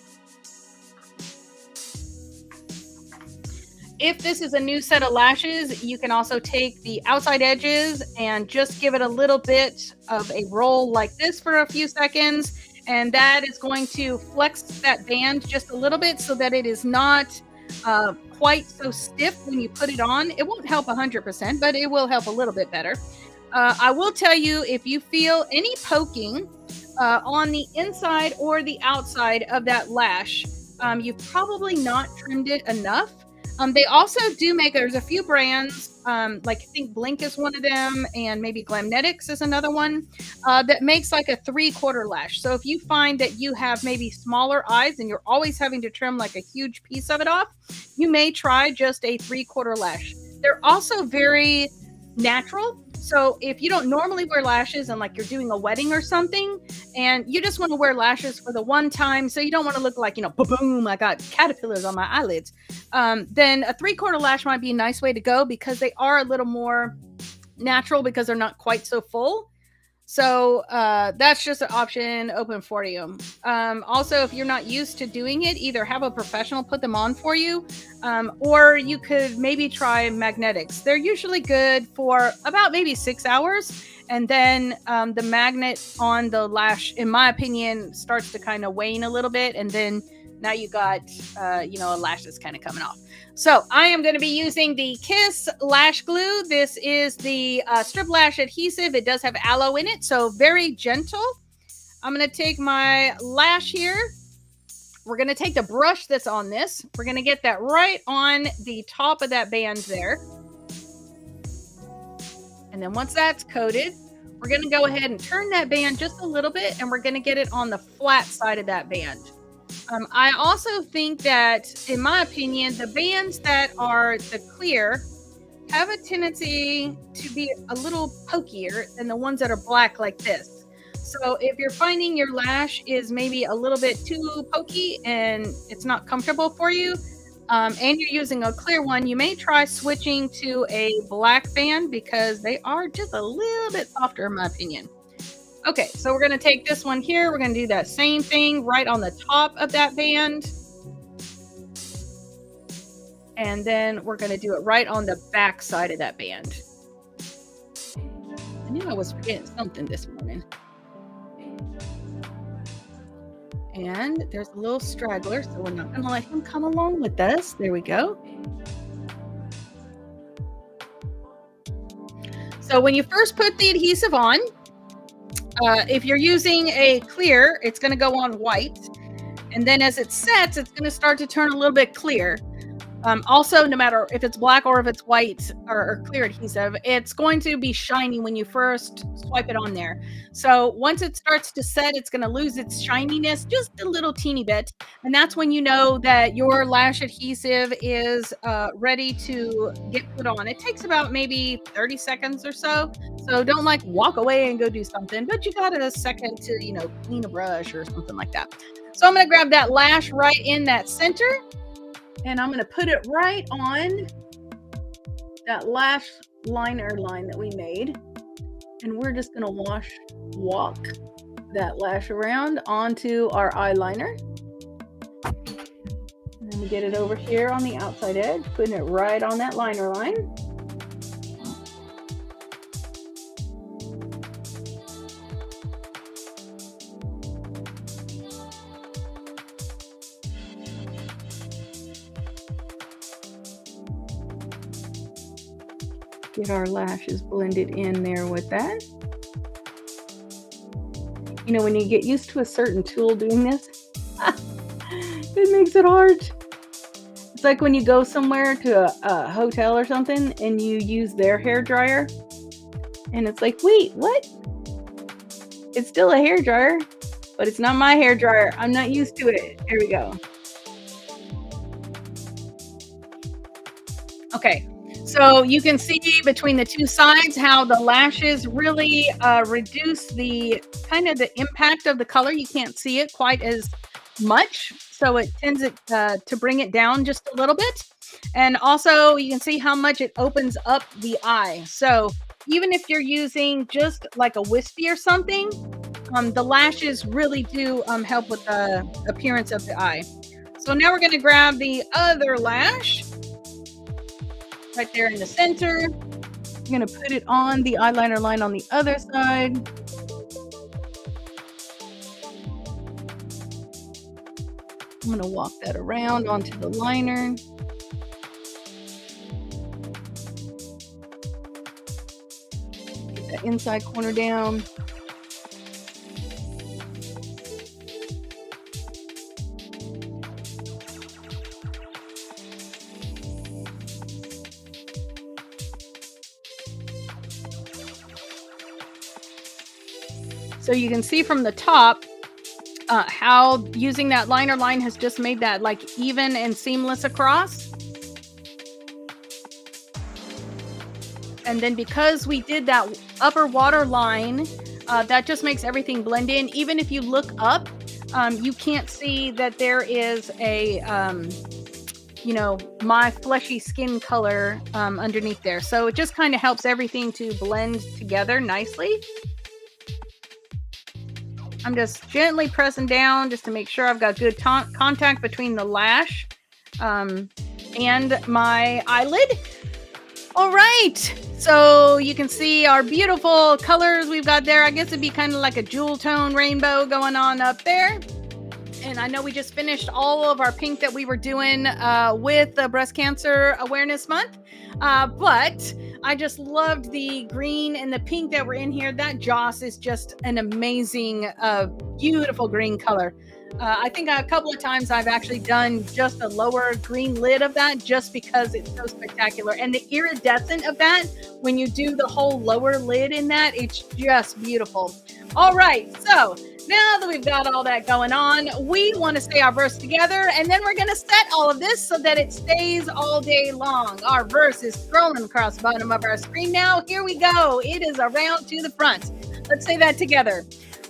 If this is a new set of lashes, you can also take the outside edges and just give it a little bit of a roll like this for a few seconds. And that is going to flex that band just a little bit so that it is not quite so stiff when you put it on. It won't help 100%, but it will help a little bit better. I will tell you, if you feel any poking on the inside or the outside of that lash, you've probably not trimmed it enough. They also do make, there's a few brands, like I think Blink is one of them, and maybe Glamnetics is another one, that makes like a 3/4 lash. So if you find that you have maybe smaller eyes and you're always having to trim like a huge piece of it off, you may try just a 3/4 lash. They're also very natural. So if you don't normally wear lashes and like you're doing a wedding or something and you just want to wear lashes for the one time, so you don't want to look like, boom, I got caterpillars on my eyelids, then a 3/4 lash might be a nice way to go because they are a little more natural because they're not quite so full. So that's just an option open for you. Also, if you're not used to doing it, either have a professional put them on for you, or you could maybe try magnetics. They're usually good for about maybe 6 hours. And then the magnet on the lash, in my opinion, starts to kind of wane a little bit. And then now you got, a lash that's kind of coming off. So I am going to be using the Kiss Lash Glue. This is the strip lash adhesive. It does have aloe in it, so very gentle. I'm going to take my lash here. We're going to take the brush that's on this. We're going to get that right on the top of that band there. And then once that's coated, we're going to go ahead and turn that band just a little bit, and we're going to get it on the flat side of that band. I also think that, in my opinion, the bands that are the clear have a tendency to be a little pokier than the ones that are black like this. So if you're finding your lash is maybe a little bit too pokey and it's not comfortable for you, and you're using a clear one, you may try switching to a black band because they are just a little bit softer, in my opinion. Okay, so we're going to take this one here. We're going to do that same thing right on the top of that band. And then we're going to do it right on the back side of that band. knew I was forgetting something this morning. And there's a little straggler, so we're not going to let him come along with us. There we go. So when you first put the adhesive on, if you're using a clear, it's going to go on white. And then as it sets, it's going to start to turn a little bit clear. Also, no matter if it's black or if it's white or clear adhesive, it's going to be shiny when you first swipe it on there. So once it starts to set, it's going to lose its shininess just a little teeny bit. And that's when you know that your lash adhesive is ready to get put on. It takes about maybe 30 seconds or so. So don't like walk away and go do something, but you got a second to, clean a brush or something like that. So I'm going to grab that lash right in that center. And I'm going to put it right on that lash liner line that we made. And we're just going to walk that lash around onto our eyeliner. And then we get it over here on the outside edge, putting it right on that liner line. Get our lashes blended in there with that. When you get used to a certain tool doing this, it makes it hard. It's like when you go somewhere to a hotel or something and you use their hair dryer. And it's like, wait, what? It's still a hair dryer, but it's not my hair dryer. I'm not used to it. Here we go. Okay. So you can see between the two sides how the lashes really reduce the impact of the color. You can't see it quite as much. So it tends to bring it down just a little bit. And also you can see how much it opens up the eye. So even if you're using just like a wispy or something, the lashes really do help with the appearance of the eye. So now we're going to grab the other lash. Right there in the center. I'm going to put it on the eyeliner line on the other side. I'm going to walk that around onto the liner. Get that inside corner down. So you can see from the top how using that liner line has just made that like even and seamless across. And then because we did that upper water line, that just makes everything blend in. Even if you look up, you can't see that there is a, my fleshy skin color underneath there. So it just kind of helps everything to blend together nicely. I'm just gently pressing down just to make sure I've got good contact between the lash and my eyelid. All right, so you can see our beautiful colors we've got there. I guess it'd be kind of like a jewel tone rainbow going on up there. And I know we just finished all of our pink that we were doing with the Breast Cancer Awareness Month, but I just loved the green and the pink that were in here. That Joss is just an amazing, beautiful green color. I think a couple of times I've actually done just a lower green lid of that just because it's so spectacular. And the iridescent of that, when you do the whole lower lid in that, it's just beautiful. All right, so now that we've got all that going on, we want to say our verse together, and then we're going to set all of this so that it stays all day long. Our verse is scrolling across the bottom of our screen now. Here we go. It is around to the front. Let's say that together.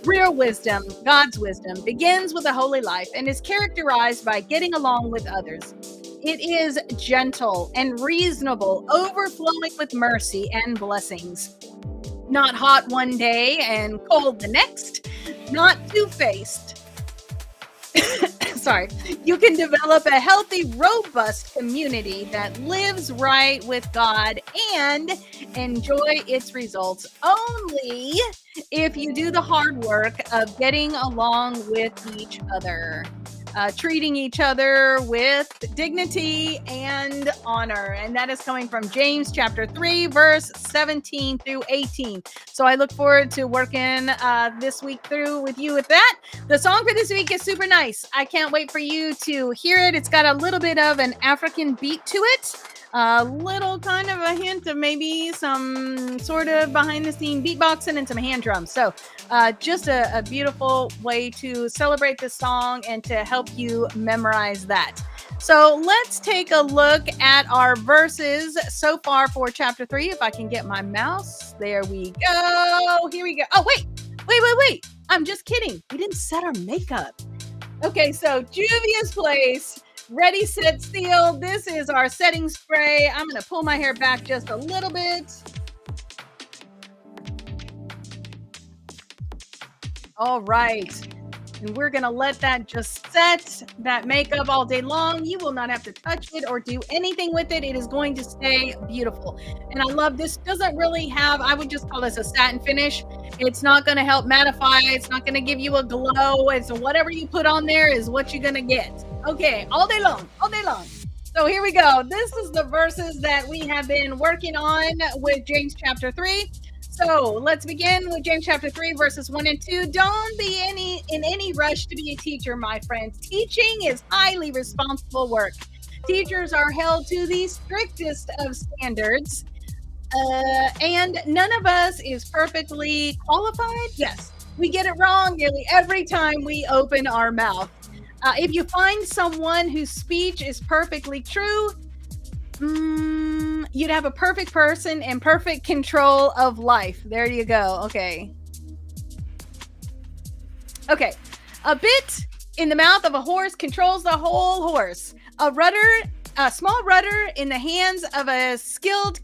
Real wisdom, God's wisdom, begins with a holy life and is characterized by getting along with others. It is gentle and reasonable, overflowing with mercy and blessings. Not hot one day and cold the next. Not two-faced. sorry, you can develop a healthy, robust community that lives right with God and enjoy its results only if you do the hard work of getting along with each other. Treating each other with dignity and honor. And that is coming from James chapter 3, verse 17 through 18. So I look forward to working this week through with you with that. The song for this week is super nice. I can't wait for you to hear it. It's got a little bit of an African beat to it. A little kind of a hint of maybe some sort of behind the scene beatboxing and some hand drums. So just a beautiful way to celebrate this song and to help you memorize that. So let's take a look at our verses so far for chapter 3. If I can get my mouse. There we go. Here we go. Oh, wait. I'm just kidding. We didn't set our makeup. Okay, so Juvia's Place. Ready, set, seal. This is our setting spray. I'm going to pull my hair back just a little bit. All right. And we're going to let that just set that makeup all day long. You will not have to touch it or do anything with it. It is going to stay beautiful. And I love this. Doesn't really have, I would just call this a satin finish. It's not going to help mattify. It's not going to give you a glow. It's whatever you put on there is what you're going to get. Okay, all day long. So here we go. This is the verses that we have been working on with James chapter 3. So let's begin with James chapter 3, verses 1 and 2. Don't be in any rush to be a teacher, my friends. Teaching is highly responsible work. Teachers are held to the strictest of standards. And none of us is perfectly qualified. Yes, we get it wrong nearly every time we open our mouth. If you find someone whose speech is perfectly true, you'd have a perfect person and perfect control of life. There you go. Okay. A bit in the mouth of a horse controls the whole horse. A small rudder in the hands of a skilled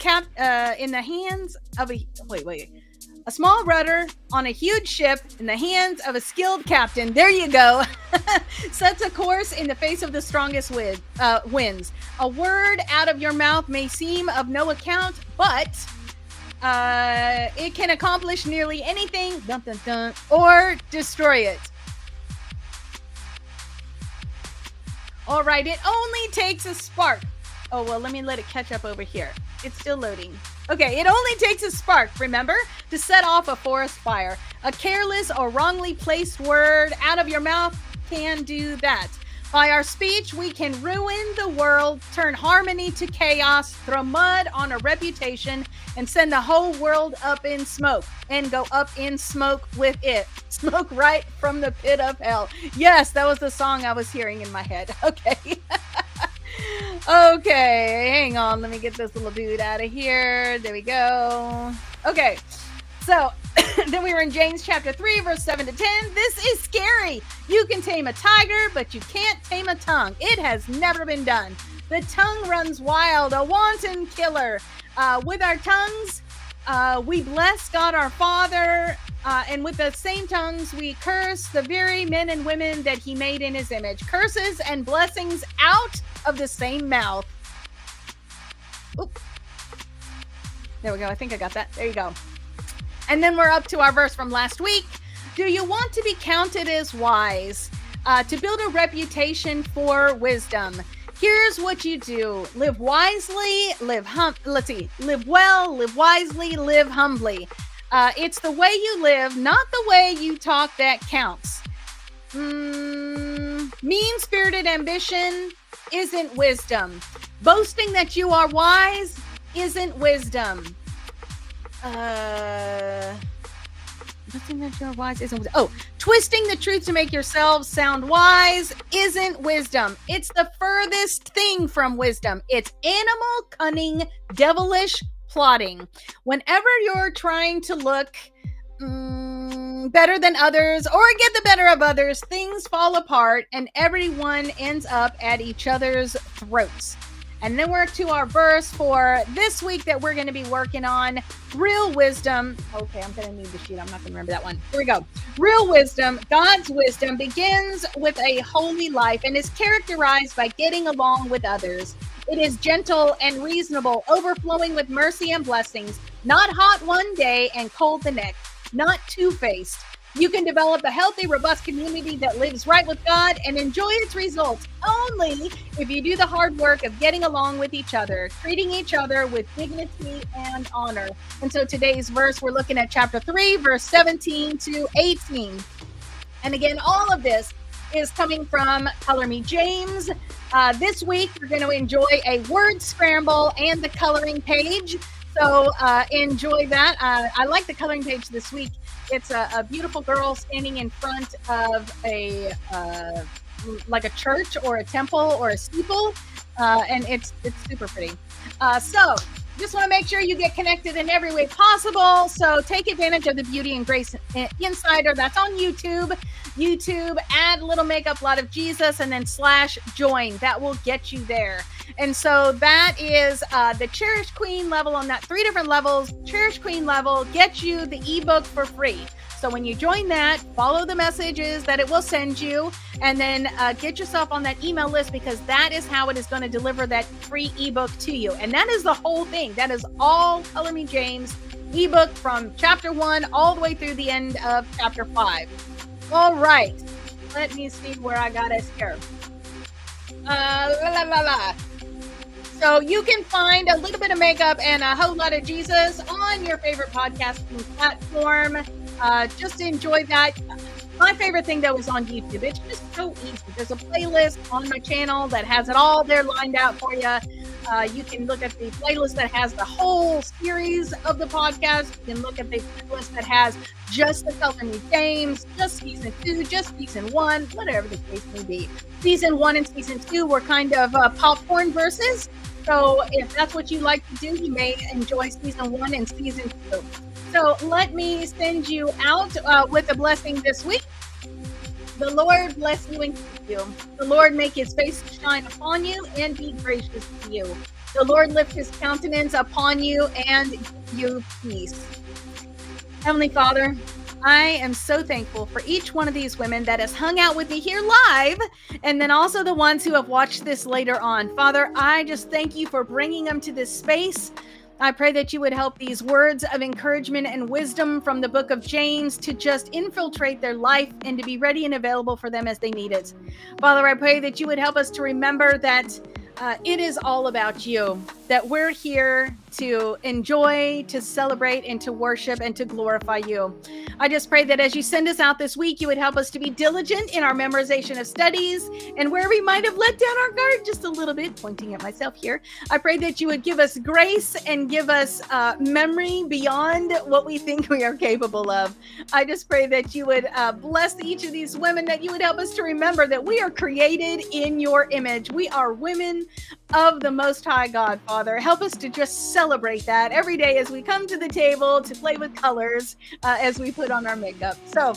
a small rudder on a huge ship in the hands of a skilled captain. There you go. Sets a course in the face of the strongest winds. A word out of your mouth may seem of no account, but it can accomplish nearly anything, or destroy it. All right, it only takes a spark. Oh, well, let me let it catch up over here. It's still loading. Okay, it only takes a spark, remember, to set off a forest fire. A careless or wrongly placed word out of your mouth can do that. By our speech, we can ruin the world, turn harmony to chaos, throw mud on a reputation, and send the whole world up in smoke. And go up in smoke with it. Smoke right from the pit of hell. Yes, that was the song I was hearing in my head. Okay. Okay, hang on. Let me get this little dude out of here. There we go. Okay, so then we were in James chapter 3, verse 7 to 10. This is scary. You can tame a tiger, but you can't tame a tongue. It has never been done. The tongue runs wild, a wanton killer. With our tongues, we bless God our Father, and with the same tongues, we curse the very men and women that he made in his image. Curses and blessings out of the same mouth. Oop. There we go. I think I got that. There you go. And then we're up to our verse from last week. Do you want to be counted as wise? To build a reputation for wisdom. Here's what you do. Live wisely, live well, live wisely, live humbly. It's the way you live, not the way you talk, that counts. Mean-spirited ambition isn't wisdom. Boasting that you are wise isn't wisdom. Boasting that you are wise isn't wisdom. Oh, twisting the truth to make yourselves sound wise isn't wisdom. It's the furthest thing from wisdom. It's animal, cunning, devilish plotting. Whenever you're trying to look better than others or get the better of others, things fall apart and everyone ends up at each other's throats. And then we're to our verse for this week that we're going to be working on. Real wisdom. Okay, I'm going to need the sheet. I'm not going to remember that one. Here we go. Real wisdom, God's wisdom, begins with a holy life and is characterized by getting along with others. It is gentle and reasonable, overflowing with mercy and blessings, not hot one day and cold the next, not two-faced. You can develop a healthy, robust community that lives right with God and enjoy its results only if you do the hard work of getting along with each other, treating each other with dignity and honor. And so today's verse, we're looking at chapter 3, verse 17 to 18. And again, all of this is coming from Color Me James. This week, we're going to enjoy a word scramble and the coloring page. So enjoy that. I like the coloring page this week. It's a beautiful girl standing in front of a like a church or a temple or a steeple, and it's super pretty. So just want to make sure you get connected in every way possible. So take advantage of the Beauty and Grace Insider. That's on YouTube. Add Little Makeup Lot of Jesus and then /join. That will get you there. And so that is the Cherished Queen level on that 3 different levels. Cherished Queen level gets you the ebook for free. So when you join that, follow the messages that it will send you, and then get yourself on that email list, because that is how it is going to deliver that free ebook to you. And that is the whole thing. That is all Color Me James ebook from chapter 1 all the way through the end of chapter 5. All right. Let me see where I got us here. So you can find a little bit of makeup and a whole lot of Jesus on your favorite podcasting platform. Just enjoy that. My favorite thing, though, is on YouTube. It's just so easy. There's a playlist on my channel that has it all there lined out for you. You can look at the playlist that has the whole series of the podcast. You can look at the playlist that has just the Color Me James, just season 2, just season 1, whatever the case may be. Season 1 and season 2 were kind of popcorn verses. So if that's what you like to do, you may enjoy season 1 and season 2. So let me send you out with a blessing this week. The Lord bless you and keep you. The Lord make his face to shine upon you and be gracious to you. The Lord lift his countenance upon you and give you peace. Heavenly Father, I am so thankful for each one of these women that has hung out with me here live, and then also the ones who have watched this later on. Father, I just thank you for bringing them to this space. I pray that you would help these words of encouragement and wisdom from the book of James to just infiltrate their life and to be ready and available for them as they need it. Father, I pray that you would help us to remember that it is all about you, that we're here to enjoy, to celebrate, and to worship, and to glorify you. I just pray that as you send us out this week, you would help us to be diligent in our memorization of studies, and where we might have let down our guard just a little bit, pointing at myself here, I pray that you would give us grace and give us memory beyond what we think we are capable of. I just pray that you would bless each of these women, that you would help us to remember that we are created in your image. We are women of the Most High God, Father. Help us to just celebrate that every day as we come to the table to play with colors as we put on our makeup. So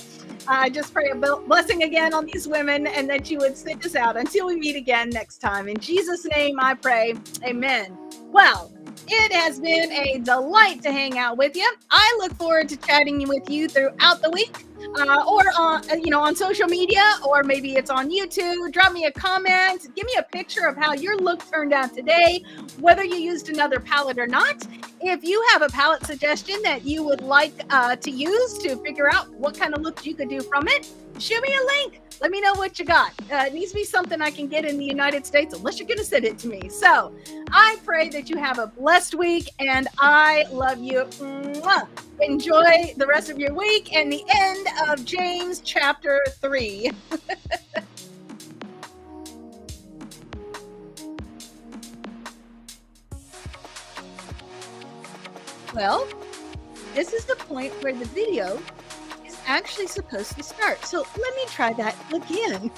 I just pray a blessing again on these women, and that you would send us out until we meet again next time. In Jesus' name I pray. Amen. Well, it has been a delight to hang out with you. I look forward to chatting with you throughout the week, or on social media, or maybe it's on YouTube. Drop me a comment. Give me a picture of how your look turned out today, whether you used another palette or not. If you have a palette suggestion that you would like to use to figure out what kind of look you could do from it, shoot me a link. Let me know what you got. It needs to be something I can get in the United States, unless you're going to send it to me. So I pray that you have a blessed week, and I love you. Mwah. Enjoy the rest of your week and the end of James chapter 3. Well, this is the point where the video is actually supposed to start. So let me try that again.